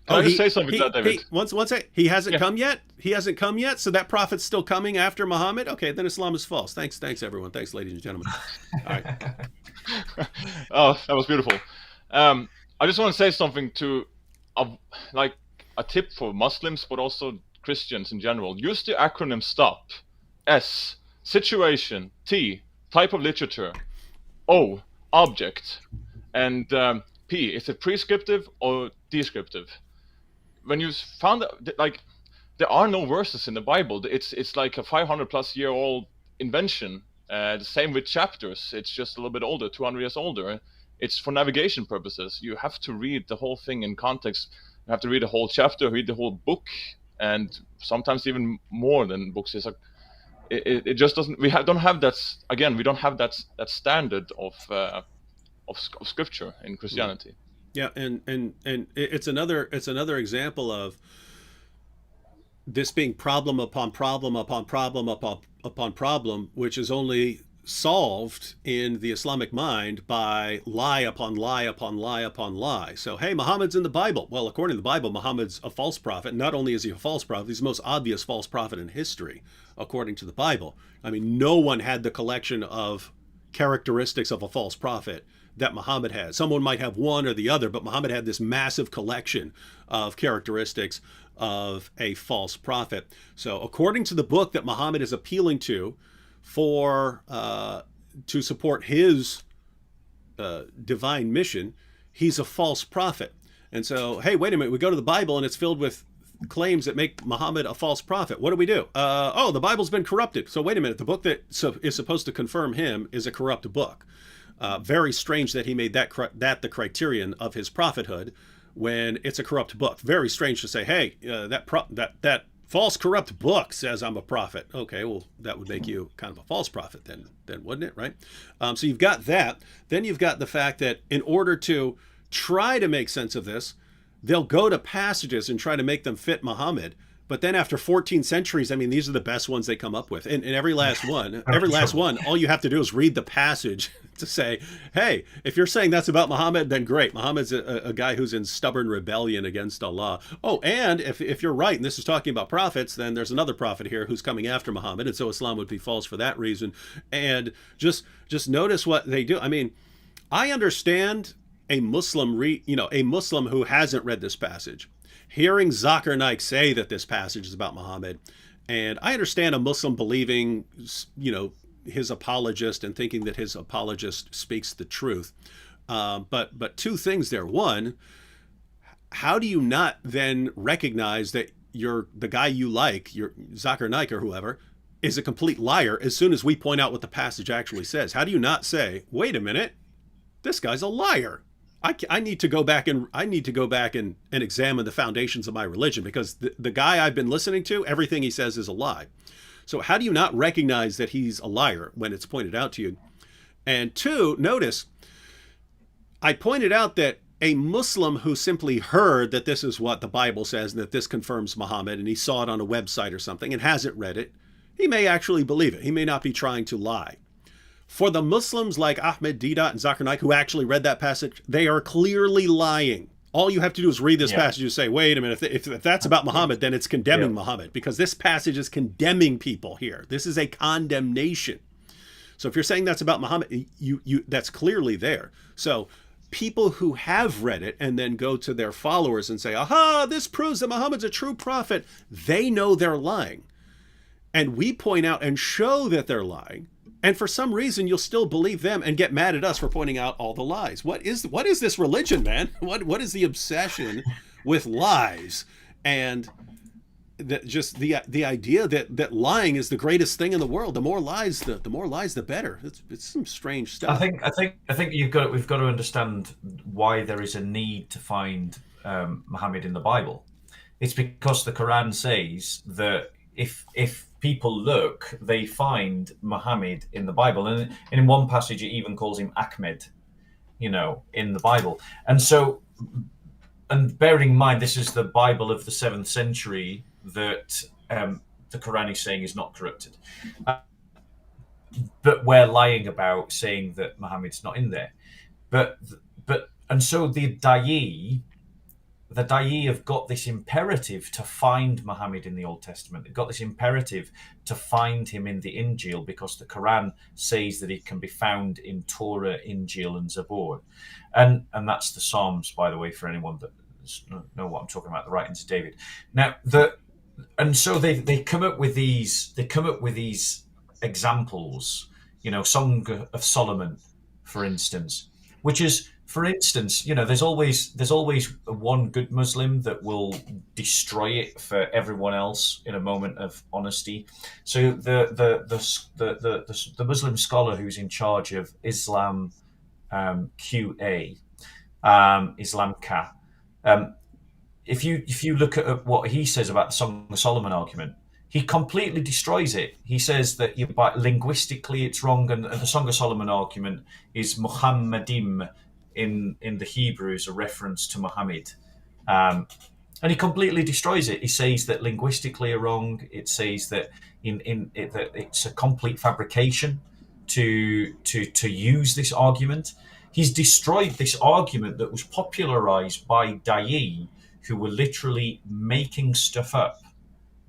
Can I just say something to that, David? One second. He hasn't come yet? He hasn't come yet? So that prophet's still coming after Muhammad? Okay, then Islam is false. Thanks, everyone. Thanks, ladies and gentlemen. All right. Oh, that was beautiful. I just want to say something like a tip for Muslims, but also Christians in general. Use the acronym STOP. S, situation. T, type of literature. O, object. And P, is it prescriptive or descriptive? When you found that, like, there are no verses in the Bible. It's like a 500-plus-year-old invention. The same with chapters. It's just a little bit older, 200 years older. It's for navigation purposes. You have to read the whole thing in context. You have to read the whole chapter, read the whole book, and sometimes even more than books. It's like, it just doesn't. Don't have that. Again, we don't have that standard of scripture in Christianity. Yeah, and it's another example of this being problem upon problem upon problem upon problem, which is only solved in the Islamic mind by lie upon lie upon lie upon lie. So, hey, Muhammad's in the Bible. Well, according to the Bible, Muhammad's a false prophet. Not only is he a false prophet, he's the most obvious false prophet in history, according to the Bible. I mean, no one had the collection of characteristics of a false prophet that Muhammad had. Someone might have one or the other, but Muhammad had this massive collection of characteristics of a false prophet. So according to the book that Muhammad is appealing to to support his divine mission, he's a false prophet. And so, hey, wait a minute, we go to the Bible and it's filled with claims that make Muhammad a false prophet. What do? The Bible's been corrupted. So wait a minute, the book that is supposed to confirm him is a corrupt book. Very strange that he made that the criterion of his prophethood when it's a corrupt book. Very strange to say, hey, that false corrupt book says I'm a prophet. Okay, well, that would make you kind of a false prophet then wouldn't it, right? So you've got that. Then you've got the fact that in order to try to make sense of this, they'll go to passages and try to make them fit Muhammad. But then after 14 centuries, I mean, these are the best ones they come up with. And every last one, all you have to do is read the passage to say, hey, if you're saying that's about Muhammad, then great. Muhammad's a guy who's in stubborn rebellion against Allah. Oh, and if you're right, and this is talking about prophets, then there's another prophet here who's coming after Muhammad. And so Islam would be false for that reason. And just notice what they do. I mean, I understand a Muslim who hasn't read this passage hearing Zakir Naik say that this passage is about Muhammad, and I understand a Muslim believing, his apologist and thinking that his apologist speaks the truth. But two things there. One, how do you not then recognize that the guy you like, your Zakir Naik or whoever, is a complete liar as soon as we point out what the passage actually says? How do you not say, wait a minute, this guy's a liar? I need to go back and examine the foundations of my religion, because the guy I've been listening to, everything he says is a lie. So how do you not recognize that he's a liar when it's pointed out to you? And two, notice, I pointed out that a Muslim who simply heard that this is what the Bible says and that this confirms Muhammad, and he saw it on a website or something and hasn't read it, he may actually believe it. He may not be trying to lie. For the Muslims like Ahmed Deedat and Zakir Naik, who actually read that passage, they are clearly lying. All you have to do is read this passage and say, wait a minute, if that's about Muhammad, then it's condemning Muhammad, because this passage is condemning people here. This is a condemnation. So if you're saying that's about Muhammad, that's clearly there. So people who have read it and then go to their followers and say, aha, this proves that Muhammad's a true prophet, they know they're lying. And we point out and show that they're lying. And for some reason, you'll still believe them and get mad at us for pointing out all the lies. What is this religion, man? What is the obsession with lies? And just the idea that lying is the greatest thing in the world. The more lies, the more lies, the better. It's some strange stuff. I think we've got to understand why there is a need to find Muhammad in the Bible. It's because the Quran says that if people look, they find Muhammad in the Bible, and in one passage it even calls him Ahmed, in the Bible. And so, and bearing in mind this is the Bible of the 7th century that the Quran is saying is not corrupted, but we're lying about saying that Muhammad's not in there. And so the Da'i have got this imperative to find Muhammad in the Old Testament. They've got this imperative to find him in the Injil, because the Quran says that he can be found in Torah, Injil, and Zabur. And that's the Psalms, by the way, for anyone that know what I'm talking about, the writings of David. Now, and so they come up with these examples, Song of Solomon, for instance, which is, for instance, there's always one good Muslim that will destroy it for everyone else in a moment of honesty. So the Muslim scholar who's in charge of Islam QA, Islam Ka, if you look at what he says about the Song of Solomon argument, he completely destroys it. He says that linguistically it's wrong, and the Song of Solomon argument is Muhammadim in the Hebrew is a reference to Muhammad. And he completely destroys it. He says that linguistically are wrong. It says that that it's a complete fabrication to use this argument. He's destroyed this argument that was popularized by Da'i, who were literally making stuff up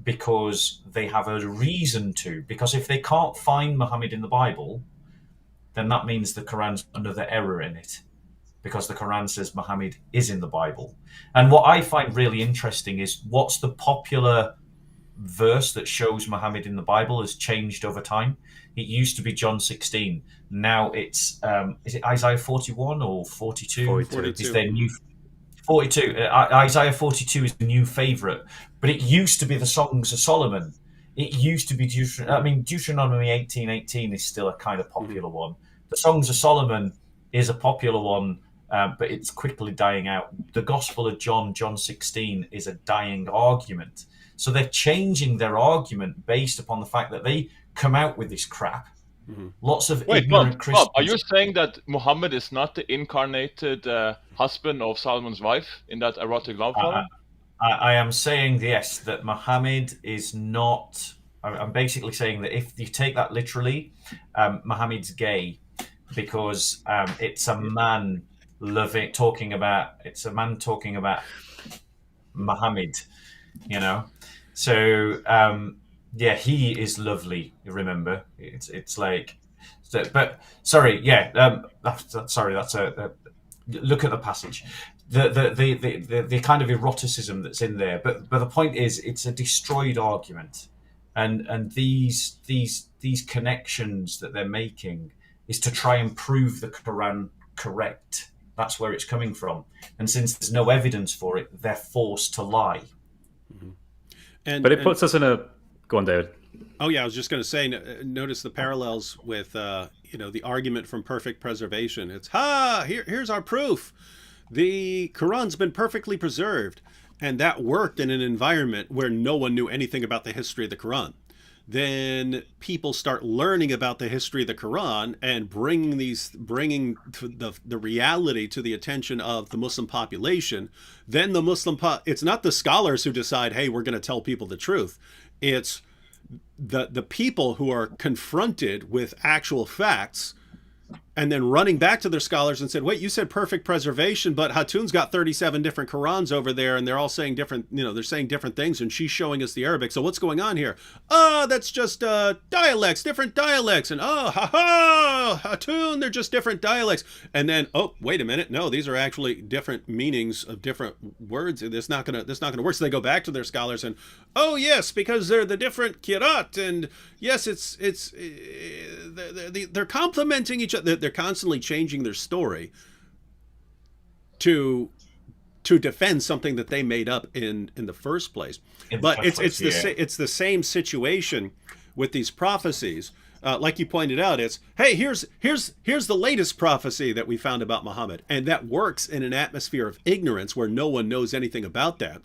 because they have a reason to. Because if they can't find Muhammad in the Bible, then that means the Quran's another error in it, because the Quran says Muhammad is in the Bible. And what I find really interesting is what's the popular verse that shows Muhammad in the Bible has changed over time. It used to be John 16. Now it's, is it Isaiah 41 or 42? 42. Is their new 42? Isaiah 42 is the new favorite, but it used to be the Songs of Solomon. It used to be Deuteronomy 18:18 is still a kind of popular one. The Songs of Solomon is a popular one, but it's quickly dying out. The Gospel of John 16, is a dying argument. So they're changing their argument based upon the fact that they come out with this crap. Mm-hmm. Lots of ignorant Christians. Bob, are you saying that Muhammad is not the incarnated husband of Solomon's wife in that erotic love poem? I am saying, yes, that Muhammad is not... I'm basically saying that if you take that literally, Muhammad's gay, because it's a man talking about Muhammad, So he is lovely. Remember, it's like, but sorry, sorry. That's a look at the passage, the kind of eroticism that's in there. But the point is, it's a destroyed argument, and these these connections that they're making is to try and prove the Quran correct. That's where it's coming from. And since there's no evidence for it, they're forced to lie. But it puts us in a... Go on, David. Oh yeah, I was just going to say. Notice the parallels with the argument from perfect preservation. It's here's our proof. The Quran's been perfectly preserved, and that worked in an environment where no one knew anything about the history of the Quran. Then people start learning about the history of the Quran and bringing the reality to the attention of the Muslim population. Then the it's not the scholars who decide, hey, we're going to tell people the truth. It's the people who are confronted with actual facts and then running back to their scholars and said, wait, you said perfect preservation, but Hatun's got 37 different Qurans over there, and they're all saying different, they're saying different things, and she's showing us the Arabic. So what's going on here? That's just dialects, different dialects. And Hatun, they're just different dialects. And then, oh, wait a minute. No, these are actually different meanings of different words. That's not gonna work. So they go back to their scholars and, oh yes, because they're the different kirat, and yes, they're complementing each other. They're constantly changing their story to defend something that they made up in the first place. But it's the same situation with these prophecies. Like you pointed out, it's, hey, here's the latest prophecy that we found about Muhammad, and that works in an atmosphere of ignorance where no one knows anything about that.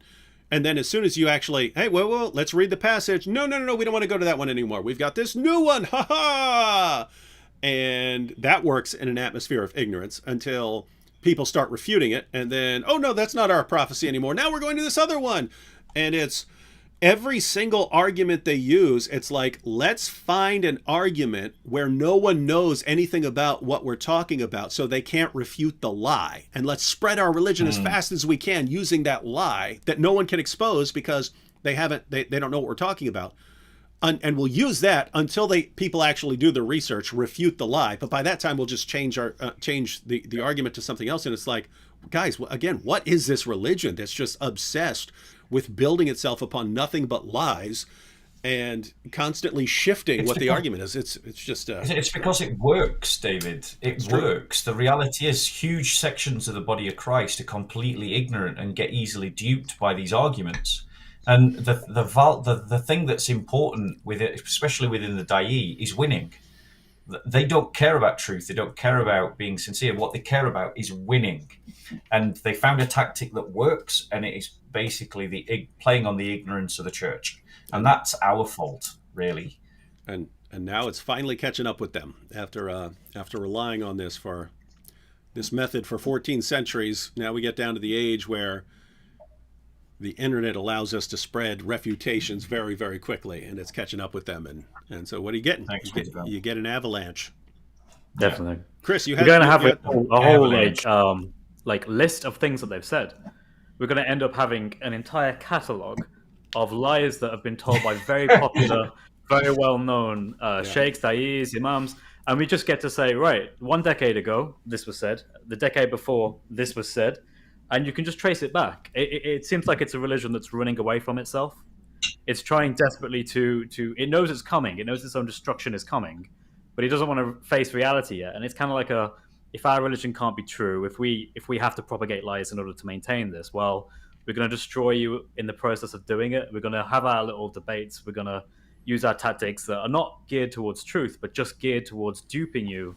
And then as soon as you actually, hey, well, let's read the passage. No, we don't want to go to that one anymore. We've got this new one. Ha ha. And that works in an atmosphere of ignorance until people start refuting it. And then, oh no, that's not our prophecy anymore. Now we're going to this other one. And it's every single argument they use. It's like, let's find an argument where no one knows anything about what we're talking about, so they can't refute the lie. And let's spread our religion as fast as we can using that lie that no one can expose because they don't know what we're talking about. And we'll use that until people actually do the research, refute the lie. But by that time, we'll just change the argument to something else. And it's like, guys, again, what is this religion that's just obsessed with building itself upon nothing but lies and constantly shifting what the argument is? It's just... It's because it works, David. It works. The reality is huge sections of the body of Christ are completely ignorant and get easily duped by these arguments. And the thing that's important with it, especially within the Da'i, is winning. They don't care about truth. They don't care about being sincere. What they care about is winning. And they found a tactic that works, and it is basically playing on the ignorance of the church. And that's our fault, really. And now it's finally catching up with them after relying on this method for 14 centuries. Now we get down to the age where the internet allows us to spread refutations very, very quickly, and it's catching up with them. And so what are you getting? You get an avalanche. Definitely. Chris, we're going to have a whole list of things that they've said. We're going to end up having an entire catalogue of lies that have been told by very popular, very well-known sheikhs, da'is, imams, and we just get to say, right, 1 decade ago, this was said. The decade before, this was said. And you can just trace it back. It seems like it's a religion that's running away from itself. It's trying desperately to. It knows it's coming. It knows its own destruction is coming, but it doesn't want to face reality yet. And it's kind of like if our religion can't be true, if we have to propagate lies in order to maintain this, well, we're going to destroy you in the process of doing it. We're going to have our little debates. We're going to use our tactics that are not geared towards truth, but just geared towards duping you.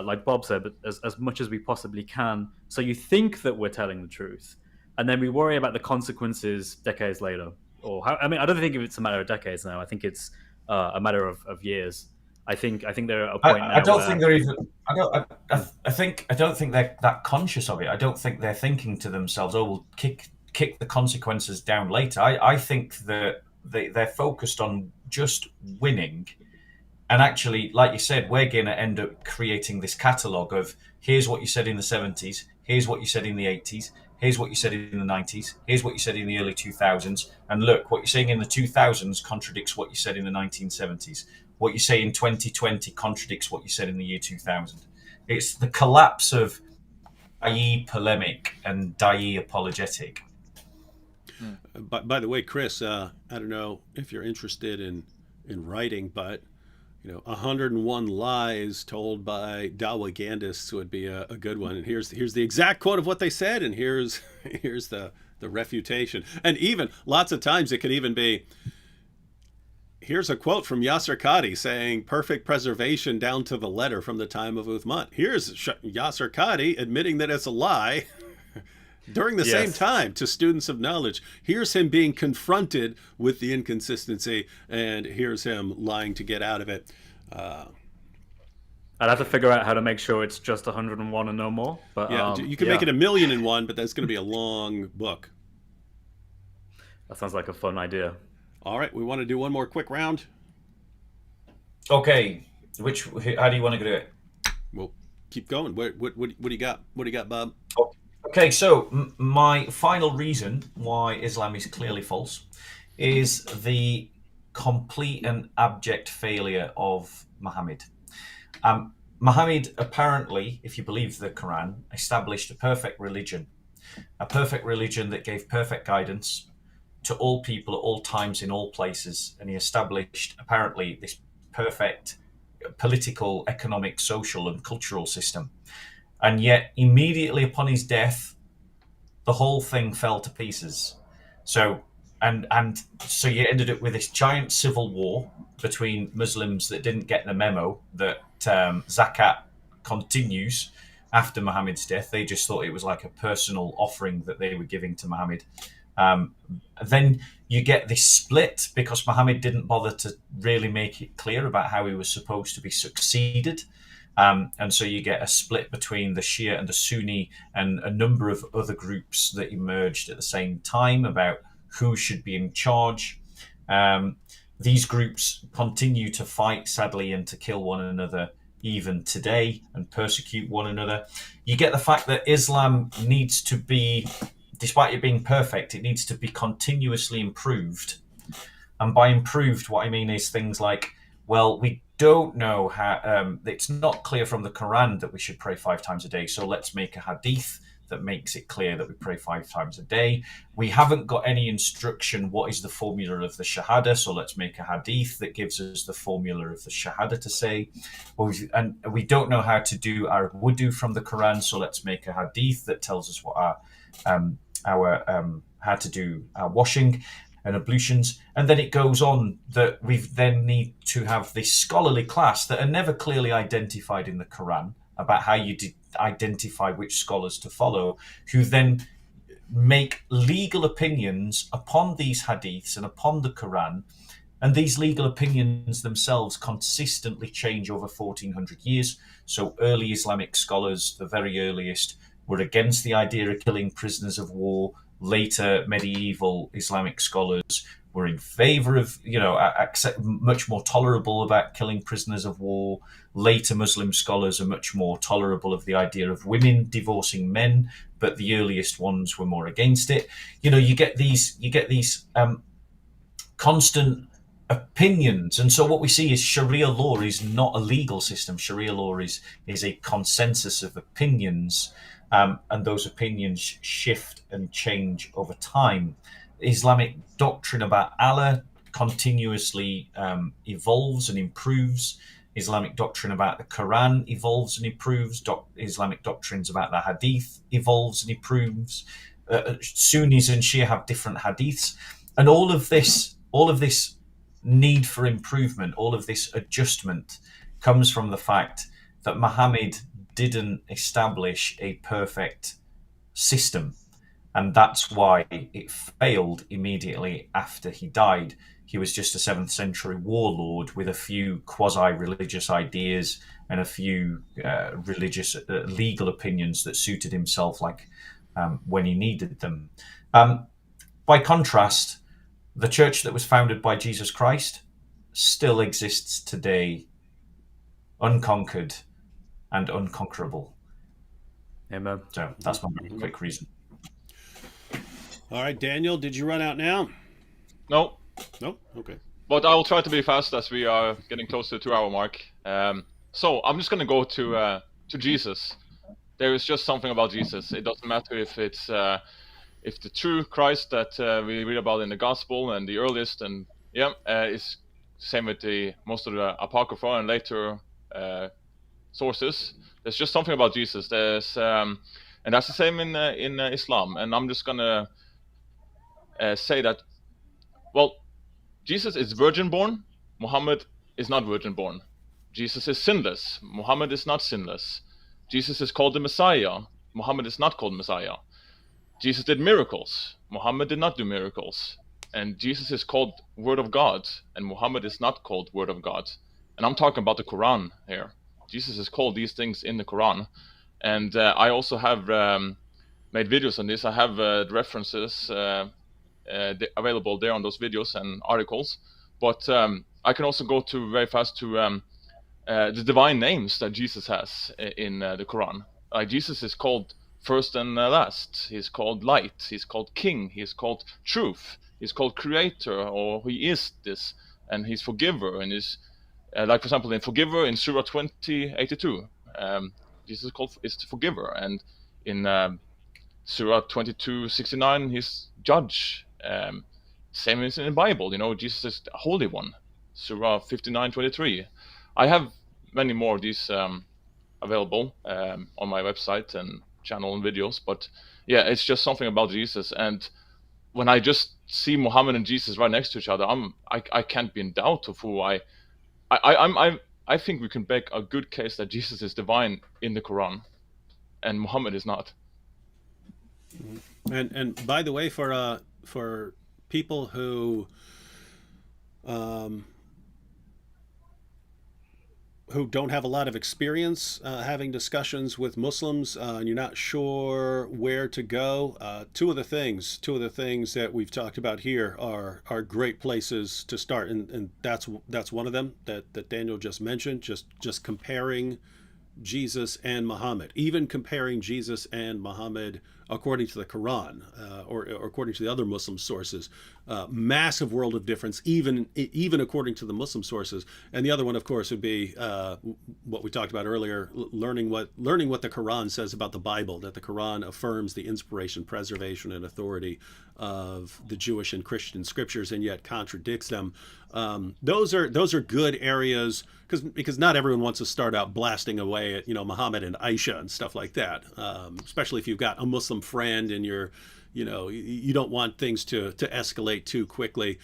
Like Bob said, but as much as we possibly can, so you think that we're telling the truth, and then we worry about the consequences decades later. I don't think it's a matter of decades now. I think it's a matter of years. I think they're at a point now. I don't think they're even. I don't think they're that conscious of it. I don't think they're thinking to themselves, "Oh, we'll kick the consequences down later." I think that they're focused on just winning. And actually, like you said, we're going to end up creating this catalogue of here's what you said in the 70s, here's what you said in the 80s, here's what you said in the 90s, here's what you said in the early 2000s, and look, what you're saying in the 2000s contradicts what you said in the 1970s. What you say in 2020 contradicts what you said in the year 2000. It's the collapse of Da'i polemic and Da'i apologetic. By the way, Chris, I don't know if you're interested in writing, but 101 lies told by Dawagandists would be a good one. And here's the exact quote of what they said, and here's the refutation. And even lots of times it could even be, here's a quote from Yasser Qadi saying perfect preservation down to the letter from the time of Uthman. Here's Yasser Qadi admitting that it's a lie during the same time to students of knowledge. Here's him being confronted with the inconsistency, and here's him lying to get out of it. I'd have to figure out how to make sure it's just 101 and no more. But you can make it 1,000,001, but that's going to be a long book. That sounds like a fun idea. All right, we want to do one more quick round. Okay, how do you want to do it? We'll keep going. What do you got? What do you got, Bob? Okay, so my final reason why Islam is clearly false is the complete and abject failure of Muhammad. Muhammad apparently, if you believe the Quran, established a perfect religion that gave perfect guidance to all people at all times in all places, and he established apparently this perfect political, economic, social and cultural system. And yet immediately upon his death, the whole thing fell to pieces. So you ended up with this giant civil war between Muslims that didn't get the memo that zakat continues after Muhammad's death. They just thought it was like a personal offering that they were giving to Muhammad. Then you get this split because Muhammad didn't bother to really make it clear about how he was supposed to be succeeded. And so you get a split between the Shia and the Sunni and a number of other groups that emerged at the same time about who should be in charge. These groups continue to fight, sadly, and to kill one another even today and persecute one another. You get the fact that Islam needs to be, despite it being perfect, it needs to be continuously improved. And by improved, what I mean is things like, well, we don't know how, it's not clear from the Quran that we should pray 5 times a day, so let's make a hadith that makes it clear that we pray 5 times a day. We haven't got any instruction what is the formula of the Shahada, so let's make a hadith that gives us the formula of the Shahada to say. And we don't know how to do our wudu from the Quran, so let's make a hadith that tells us what how to do our washing and ablutions. And then it goes on that we then need to have this scholarly class that are never clearly identified in the Quran about how you identify which scholars to follow, who then make legal opinions upon these hadiths and upon the Quran. And these legal opinions themselves consistently change over 1400 years. So early Islamic scholars, the very earliest, were against the idea of killing prisoners of war. Later medieval Islamic scholars were in favor of, much more tolerable about killing prisoners of war. Later Muslim scholars are much more tolerable of the idea of women divorcing men, but the earliest ones were more against it. You get these constant opinions. And so what we see is Sharia law is not a legal system. Sharia law is a consensus of opinions. And those opinions shift and change over time. Islamic doctrine about Allah continuously evolves and improves. Islamic doctrine about the Quran evolves and improves. Islamic doctrines about the Hadith evolves and improves. Sunnis and Shia have different Hadiths, and all of this need for improvement, all of this adjustment, comes from the fact that Muhammad didn't establish a perfect system, and that's why it failed immediately after he died. He was just a 7th century warlord with a few quasi-religious ideas and a few religious legal opinions that suited himself, when he needed them. By contrast, the church that was founded by Jesus Christ still exists today, unconquered and unconquerable. Amen. So that's my quick reason. All right, Daniel, did you run out now? No. No? Okay. But I will try to be fast as we are getting close to the 2-hour mark. So I'm just going to go to Jesus. There is just something about Jesus. It doesn't matter if it's if the true Christ that we read about in the Gospel and the earliest, and is same with the most of the Apocrypha and later sources. There's just something about Jesus. And that's the same in Islam. And I'm just gonna say that, well, Jesus is virgin born. Muhammad is not virgin born. Jesus is sinless. Muhammad is not sinless. Jesus is called the Messiah. Muhammad is not called Messiah. Jesus did miracles. Muhammad did not do miracles. And Jesus is called Word of God, and Muhammad is not called Word of God. And I'm talking about the Quran here. Jesus is called these things in the Quran. And I also have made videos on this. I have references available there on those videos and articles. But I can also go to very fast to the divine names that Jesus has in the Quran. Like Jesus is called first and last. He's called light. He's called king. He's called truth. He's called creator, or he is this, and he's forgiver. And is like, for example, in forgiver in Surah 20:82, Jesus is the forgiver, and in Surah 22:69, he's judge. Same as in the Bible, Jesus is the Holy One. Surah 59:23. I have many more of these available on my website and channel and videos, but yeah, it's just something about Jesus. And when I just see Muhammad and Jesus right next to each other, I can't be in doubt of who I think we can make a good case that Jesus is divine in the Quran, and Muhammad is not. And by the way, for people who don't have a lot of experience having discussions with Muslims, and you're not sure where to go, two of the things that we've talked about here are great places to start, and that's one of them that Daniel just mentioned. Just comparing Jesus and Muhammad, even comparing Jesus and Muhammad according to the Quran or according to the other Muslim sources, massive world of difference, even according to the Muslim sources. And the other one, of course, would be what we talked about earlier: learning what the Quran says about the Bible. That the Quran affirms the inspiration, preservation, and authority of the Jewish and Christian scriptures, and yet contradicts them. Those are good areas, because not everyone wants to start out blasting away at Muhammad and Aisha and stuff like that. Especially if you've got a Muslim friend and you don't want things to escalate too quickly.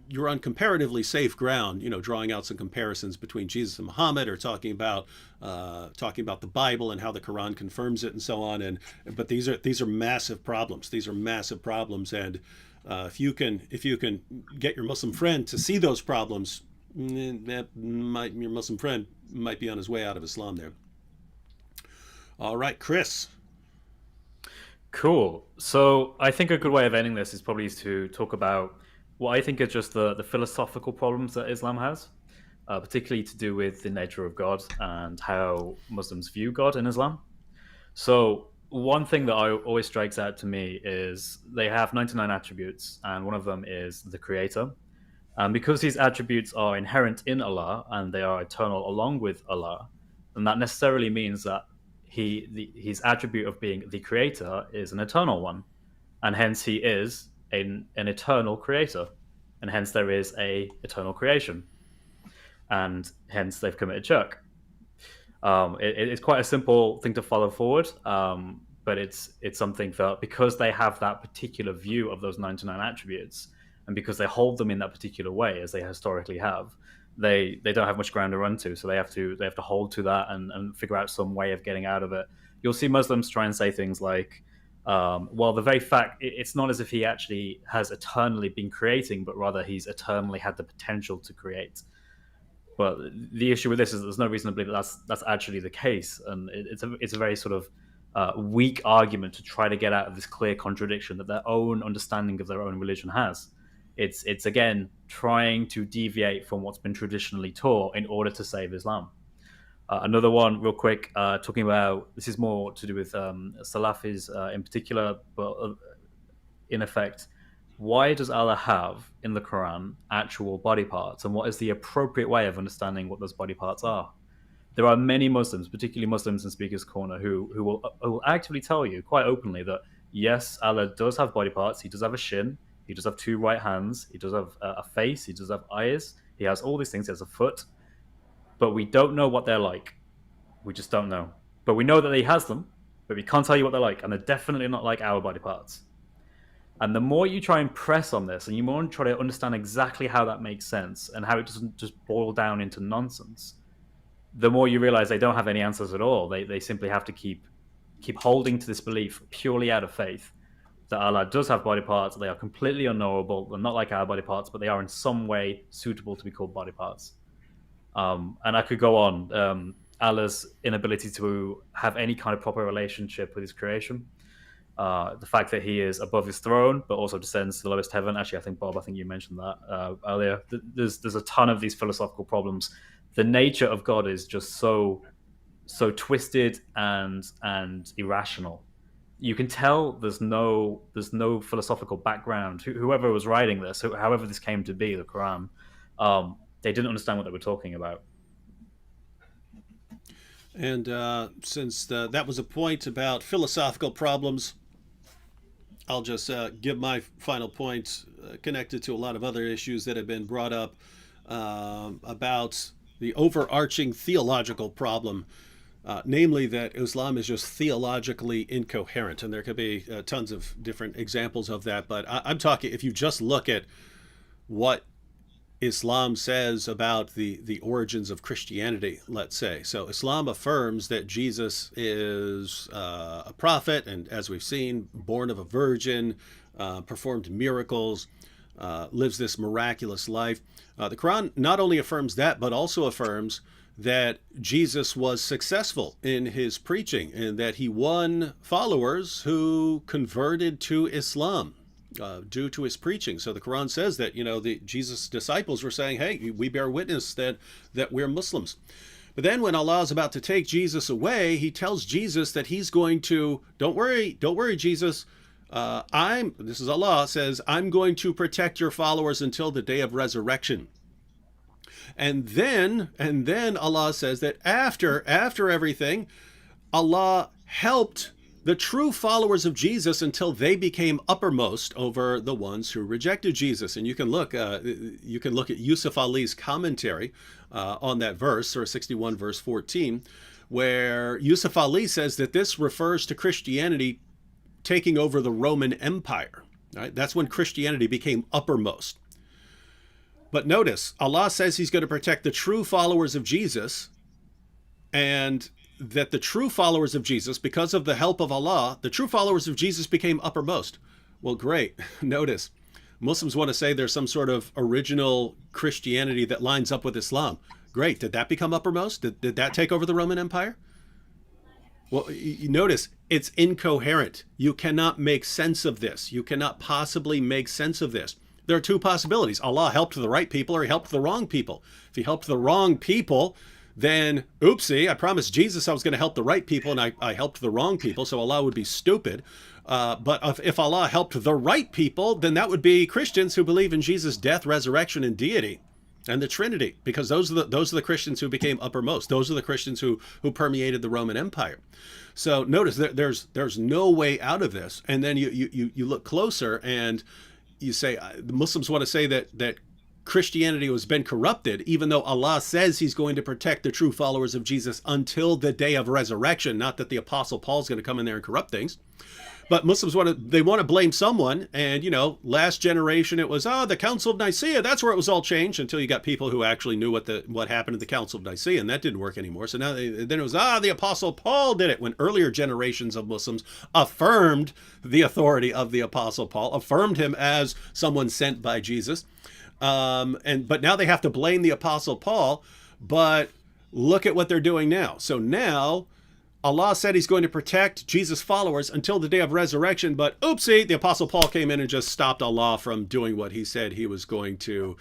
You're on comparatively safe ground, drawing out some comparisons between Jesus and Muhammad, or talking about the Bible and how the Quran confirms it and so on. But these are massive problems. These are massive problems, and if you can get your Muslim friend to see those problems, your Muslim friend might be on his way out of Islam there. All right, Chris. Cool. So I think a good way of ending this is probably to talk about what I think are just the philosophical problems that Islam has, particularly to do with the nature of God and how Muslims view God in Islam. So one thing that always strikes out to me is they have 99 attributes, and one of them is the Creator. And because these attributes are inherent in Allah and they are eternal along with Allah, then that necessarily means that his attribute of being the Creator is an eternal one, and hence he is an eternal creator, and hence there is a eternal creation, and hence they've committed shirk. It's quite a simple thing to follow forward, but it's something that, because they have that particular view of those 99 attributes, and because they hold them in that particular way as they historically have, they don't have much ground to run to, so they have to hold to that and figure out some way of getting out of it. You'll see Muslims try and say things like, well, the very fact, it's not as if he actually has eternally been creating, but rather he's eternally had the potential to create. But the issue with this is there's no reason to believe that's actually the case, and it's a very sort of weak argument to try to get out of this clear contradiction that their own understanding of their own religion has. It's again trying to deviate from what's been traditionally taught in order to save Islam. Another one, real quick, talking about, this is more to do with Salafis in particular, but in effect, why does Allah have in the Quran actual body parts, and what is the appropriate way of understanding what those body parts are? There are many Muslims, particularly Muslims in Speaker's Corner, who will actively tell you quite openly that yes, Allah does have body parts. He does have a shin, He does have two right hands. He does have a face. He does have eyes. He has all these things. He has a foot. But we don't know what they're like. We just don't know. But we know that he has them, but we can't tell you what they're like. And they're definitely not like our body parts. And the more you try and press on this, and you more try to understand exactly how that makes sense and how it doesn't just boil down into nonsense, the more you realize they don't have any answers at all. They simply have to keep holding to this belief purely out of faith that Allah does have body parts. They are completely unknowable. They're not like our body parts, but they are in some way suitable to be called body parts. And I could go on. Allah's inability to have any kind of proper relationship with his creation. The fact that he is above his throne, but also descends to the lowest heaven. Actually, I think, Bob, I think you mentioned that earlier. There's a ton of these philosophical problems. The nature of God is just so twisted and irrational. You can tell there's no philosophical background. Whoever was writing this, however this came to be, the Quran, they didn't understand what they were talking about. And since that was a point about philosophical problems, I'll just give my final point connected to a lot of other issues that have been brought up about the overarching theological problem, namely that Islam is just theologically incoherent. And there could be tons of different examples of that. But I'm talking, if you just look at what Islam says about the origins of Christianity, let's say. So Islam affirms that Jesus is a prophet, and as we've seen, born of a virgin, performed miracles, lives this miraculous life. The Quran not only affirms that, but also affirms that Jesus was successful in his preaching and that he won followers who converted to Islam due to his preaching. So the Quran says that, Jesus' disciples were saying, hey, we bear witness that we're Muslims. But then when Allah is about to take Jesus away, he tells Jesus that he's going to, don't worry, Jesus, this is Allah, says, I'm going to protect your followers until the day of resurrection. And then Allah says that after everything, Allah helped the true followers of Jesus until they became uppermost over the ones who rejected Jesus. And you can look at Yusuf Ali's commentary on that verse, Surah 61, verse 14, where Yusuf Ali says that this refers to Christianity taking over the Roman Empire. Right? That's when Christianity became uppermost. But notice, Allah says he's going to protect the true followers of Jesus, and that the true followers of Jesus, because of the help of Allah, the true followers of Jesus became uppermost. Well, great. Notice, Muslims want to say there's some sort of original Christianity that lines up with Islam. Great. Did that become uppermost? Did that take over the Roman Empire? Well, you notice it's incoherent. You cannot make sense of this. You cannot possibly make sense of this. There are two possibilities. Allah helped the right people or he helped the wrong people. If he helped the wrong people, then, oopsie, I promised Jesus I was going to help the right people, and I helped the wrong people, so Allah would be stupid. But if Allah helped the right people, then that would be Christians who believe in Jesus' death, resurrection, and deity, and the Trinity, because those are the Christians who became uppermost. Those are the Christians who permeated the Roman Empire. So notice there's no way out of this. And then you look closer and you say, the Muslims want to say that Christianity has been corrupted, even though Allah says he's going to protect the true followers of Jesus until the day of resurrection. Not that the Apostle Paul's going to come in there and corrupt things. But Muslims want to blame someone. And, last generation it was, the Council of Nicaea. That's where it was all changed, until you got people who actually knew what happened at the Council of Nicaea, and that didn't work anymore. So now then it was, the Apostle Paul did it, when earlier generations of Muslims affirmed the authority of the Apostle Paul, affirmed him as someone sent by Jesus. But now they have to blame the Apostle Paul. But look at what they're doing now. So now Allah said he's going to protect Jesus' followers until the day of resurrection. But oopsie, the Apostle Paul came in and just stopped Allah from doing what he said he was going to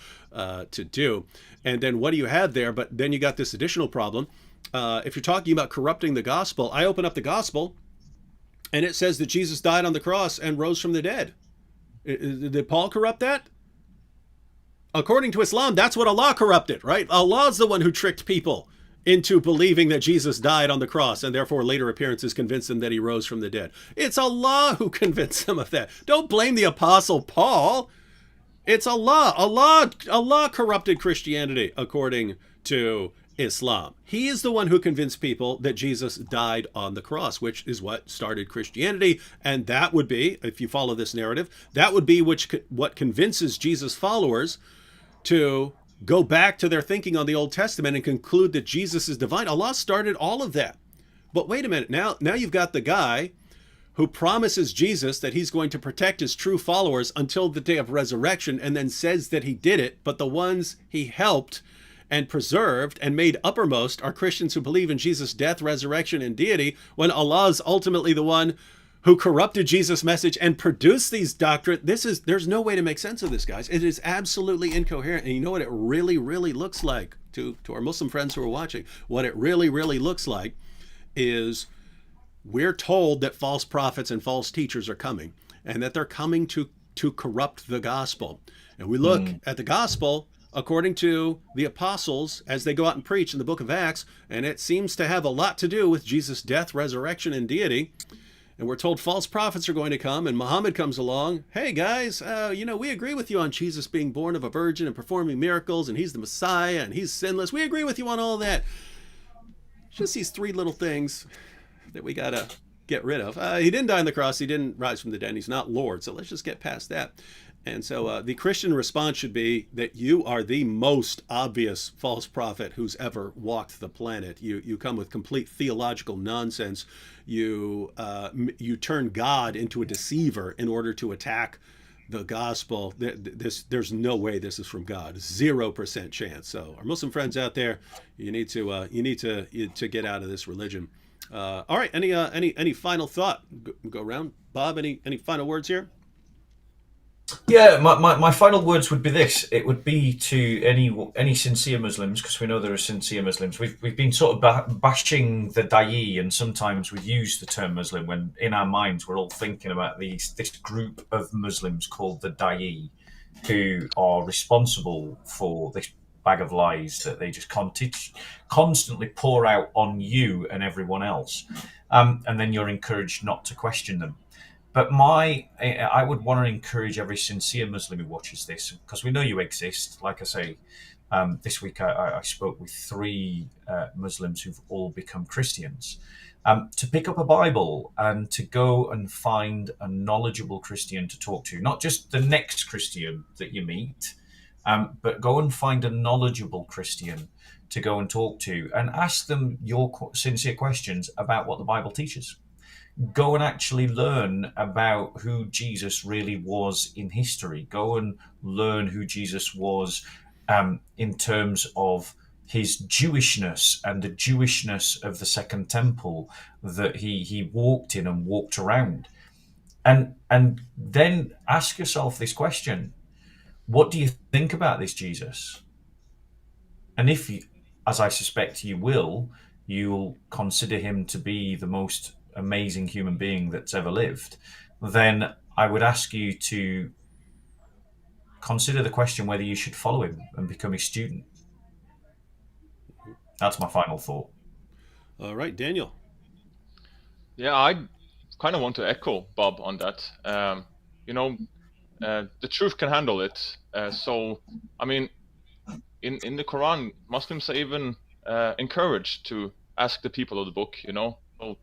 do. And then what do you have there? But then you got this additional problem. If you're talking about corrupting the gospel, I open up the gospel and it says that Jesus died on the cross and rose from the dead. Did Paul corrupt that? According to Islam, that's what Allah corrupted, right? Allah's the one who tricked people into believing that Jesus died on the cross, and therefore later appearances convinced them that he rose from the dead. It's Allah who convinced them of that. Don't blame the Apostle Paul. It's Allah. Allah corrupted Christianity according to Islam. He is the one who convinced people that Jesus died on the cross, which is what started Christianity. And that would be, if you follow this narrative, that would be what convinces Jesus' followers to go back to their thinking on the Old Testament and conclude that Jesus is divine. Allah started all of that. But wait a minute. Now you've got the guy who promises Jesus that he's going to protect his true followers until the day of resurrection, and then says that he did it, but the ones he helped and preserved and made uppermost are Christians who believe in Jesus' death, resurrection, and deity, when Allah is ultimately the one who corrupted Jesus' message and produced these doctrines. There's no way to make sense of this, guys. It is absolutely incoherent. And you know what it really, really looks like, to our Muslim friends who are watching, what it really, really looks like is we're told that false prophets and false teachers are coming, and that they're coming to corrupt the gospel. And we look at the gospel according to the apostles as they go out and preach in the book of Acts, and it seems to have a lot to do with Jesus' death, resurrection, and deity. And we're told false prophets are going to come, and Muhammad comes along. Hey guys, we agree with you on Jesus being born of a virgin and performing miracles, and he's the Messiah, and he's sinless. We agree with you on all that. Just these three little things that we gotta get rid of. He didn't die on the cross. He didn't rise from the dead. And he's not Lord. So let's just get past that. And so the Christian response should be that you are the most obvious false prophet who's ever walked the planet. You come with complete theological nonsense. You turn God into a deceiver in order to attack the gospel. There's no way this is from God. 0% chance. So our Muslim friends out there, you need to get out of this religion. All right. Any final thought? Go around. Bob, any final words here? Yeah, my final words would be this. It would be to any sincere Muslims, because we know there are sincere Muslims. We've been sort of bashing the da'i, and sometimes we use the term Muslim when in our minds we're all thinking about this group of Muslims called the da'i, who are responsible for this bag of lies that they just constantly pour out on you and everyone else, and then you're encouraged not to question them. But I would want to encourage every sincere Muslim who watches this, because we know you exist. Like I say, this week I spoke with 3 Muslims who've all become Christians, to pick up a Bible and to go and find a knowledgeable Christian to talk to, not just the next Christian that you meet, but go and find a knowledgeable Christian to go and talk to and ask them your sincere questions about what the Bible teaches. Go and actually learn about who Jesus really was in history. Go and learn who Jesus was in terms of his Jewishness and the Jewishness of the Second Temple that he walked in and walked around. And then ask yourself this question: what do you think about this Jesus? And if you, as I suspect you will, you'll consider him to be the most amazing human being that's ever lived, then I would ask you to consider the question whether you should follow him and become his student. That's my final thought. All right, Daniel. Yeah, I kind of want to echo Bob on that. The truth can handle it. So, I mean, in the Quran, Muslims are even encouraged to ask the people of the book. So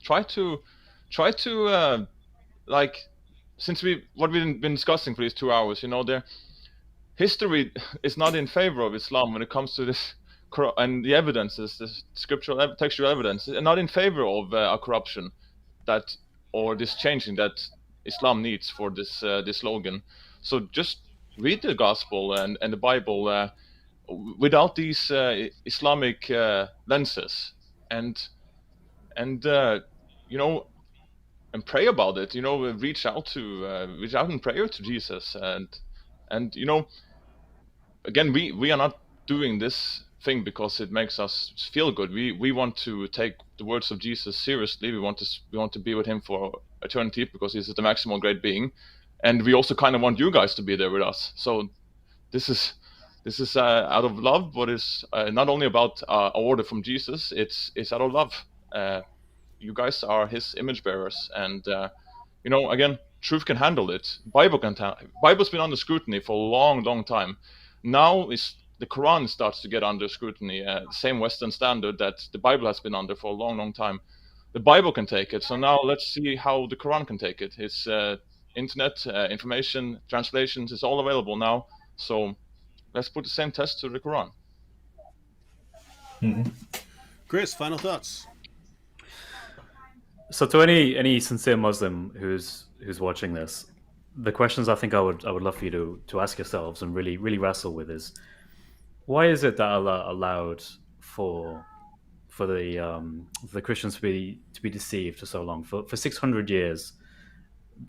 try to since what we've been discussing for these 2 hours, their history is not in favor of Islam when it comes to this, and the evidences, the scriptural textual evidence, are not in favor of a corruption or this changing that Islam needs for this slogan. So just read the gospel and the Bible without these Islamic lenses, and pray about it. Reach out in prayer to Jesus, and again, we are not doing this thing because it makes us feel good. We want to take the words of Jesus seriously. We want to be with him for eternity because he's the maximal great being, and we also kind of want you guys to be there with us. So this is This is out of love, but it's not only about an order from Jesus. It's out of love. You guys are His image bearers, and again, truth can handle it. Bible's been under scrutiny for a long, long time. Now is the Quran starts to get under scrutiny, the same Western standard that the Bible has been under for a long, long time. The Bible can take it, so now let's see how the Quran can take it. It's internet information, translations, is all available now. So let's put the same test to the Quran. Chris, final thoughts. So to any sincere Muslim who's watching this, the questions I think I would love for you to ask yourselves and really wrestle with is, why is it that Allah allowed for the Christians to be deceived for so long? For 600 years,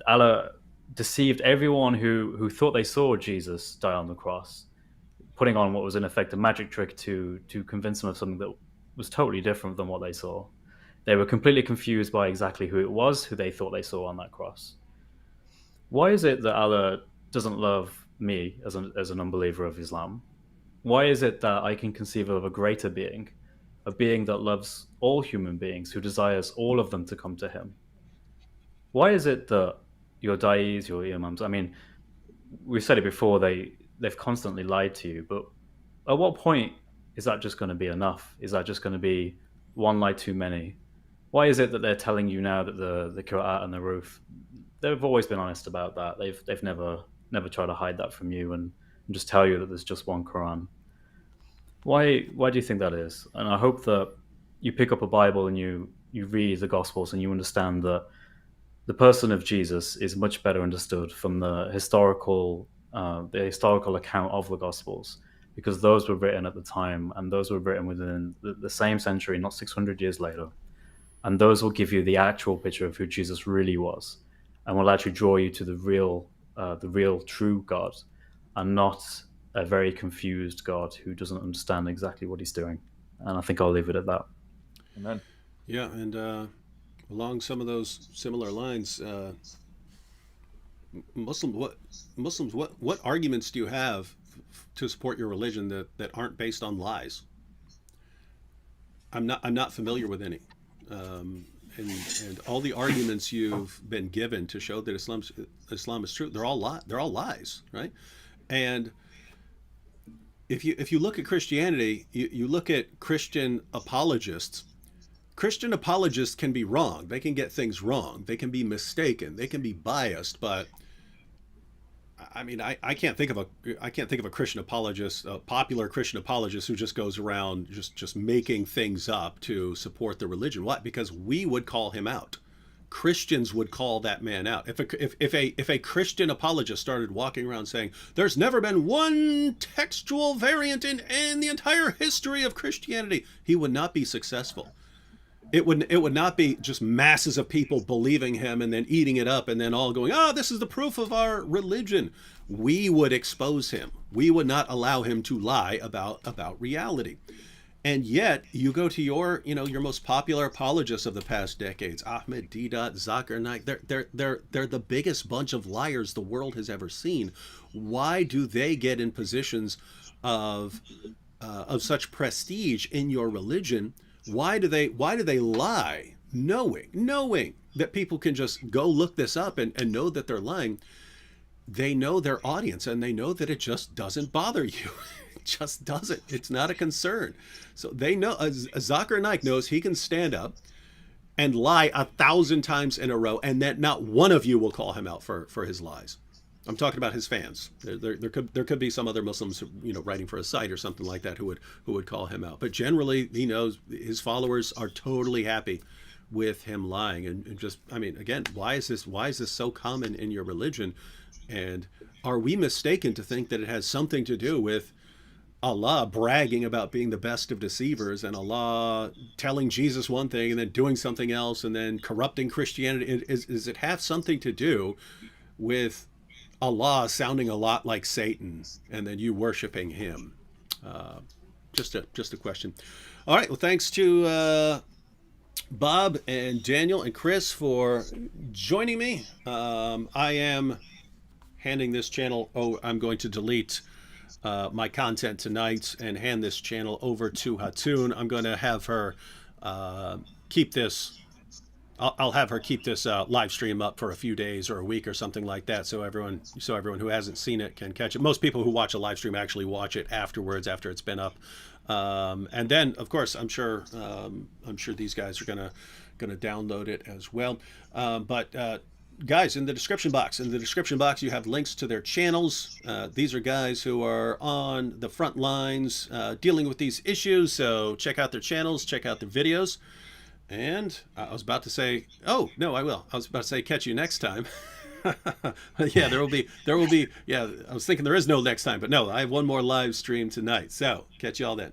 Allah deceived everyone who thought they saw Jesus die on the cross, putting on what was in effect a magic trick to convince them of something that was totally different than what they saw. They were completely confused by exactly who it was who they thought they saw on that cross. Why is it that Allah doesn't love me as an unbeliever of Islam? Why is it that I can conceive of a greater being, a being that loves all human beings, who desires all of them to come to Him? Why is it that your da'is, your imams, I mean, we've said it before, they've constantly lied to you, but at what point is that just going to be enough? Is that just going to be one lie too many? Why is it that they're telling you now that the Qur'an and the roof, they've always been honest about that. They've never tried to hide that from you and just tell you that there's just one Quran. Why do you think that is? And I hope that you pick up a Bible and you read the Gospels and you understand that the person of Jesus is much better understood from the historical account of the Gospels, because those were written at the time and those were written within the same century, not 600 years later. And those will give you the actual picture of who Jesus really was, and will actually draw you to the real, true God, and not a very confused God who doesn't understand exactly what He's doing. And I think I'll leave it at that. Amen. Yeah, and along some of those similar lines, Muslims, what arguments do you have to support your religion that aren't based on lies? I'm not familiar with any. And all the arguments you've been given to show that Islam is true, they're all lies, right? And if you look at Christianity, you look at Christian apologists. Christian apologists can be wrong. They can get things wrong. They can be mistaken. They can be biased. But I mean, I can't think of a Christian apologist, a popular Christian apologist who just goes around just making things up to support the religion. What? Because we would call him out. Christians would call that man out. If a Christian apologist started walking around saying there's never been one textual variant in the entire history of Christianity, he would not be successful. It would not be just masses of people believing him and then eating it up and then all going, this is the proof of our religion. We would expose him. We would not allow him to lie about reality. And yet you go to your most popular apologists of the past decades, Ahmed Deedat, Zakir Naik, they're the biggest bunch of liars the world has ever seen. Why do they get in positions of such prestige in your religion? Why do they lie, knowing that people can just go look this up and know that they're lying? They know their audience and they know that it just doesn't bother you. It just doesn't. It's not a concern. So they know, Zakir Naik knows he can stand up and lie 1,000 times in a row and that not one of you will call him out for his lies. I'm talking about his fans. There could be some other Muslims, writing for a site or something like that who would call him out. But generally, he knows his followers are totally happy with him lying. And just, I mean, again, why is this so common in your religion? And are we mistaken to think that it has something to do with Allah bragging about being the best of deceivers and Allah telling Jesus one thing and then doing something else and then corrupting Christianity? Does it have something to do with Allah sounding a lot like Satan and then you worshiping him? Just a question. All right. Well, thanks to Bob and Daniel and Chris for joining me. I am handing this channel. I'm going to delete my content tonight and hand this channel over to Hatun. I'm going to have her keep this. I'll have her keep this live stream up for a few days or a week or something like that, so everyone who hasn't seen it can catch it. Most people who watch a live stream actually watch it afterwards, after it's been up, and then of course I'm sure these guys are gonna download it as well. But guys, in the description box, you have links to their channels. These are guys who are on the front lines dealing with these issues, so check out their channels, check out their videos. And I was about to say, oh, no, I will. I was about to say, catch you next time. Yeah, there will be, yeah, I was thinking there is no next time, but no, I have one more live stream tonight. So catch you all then.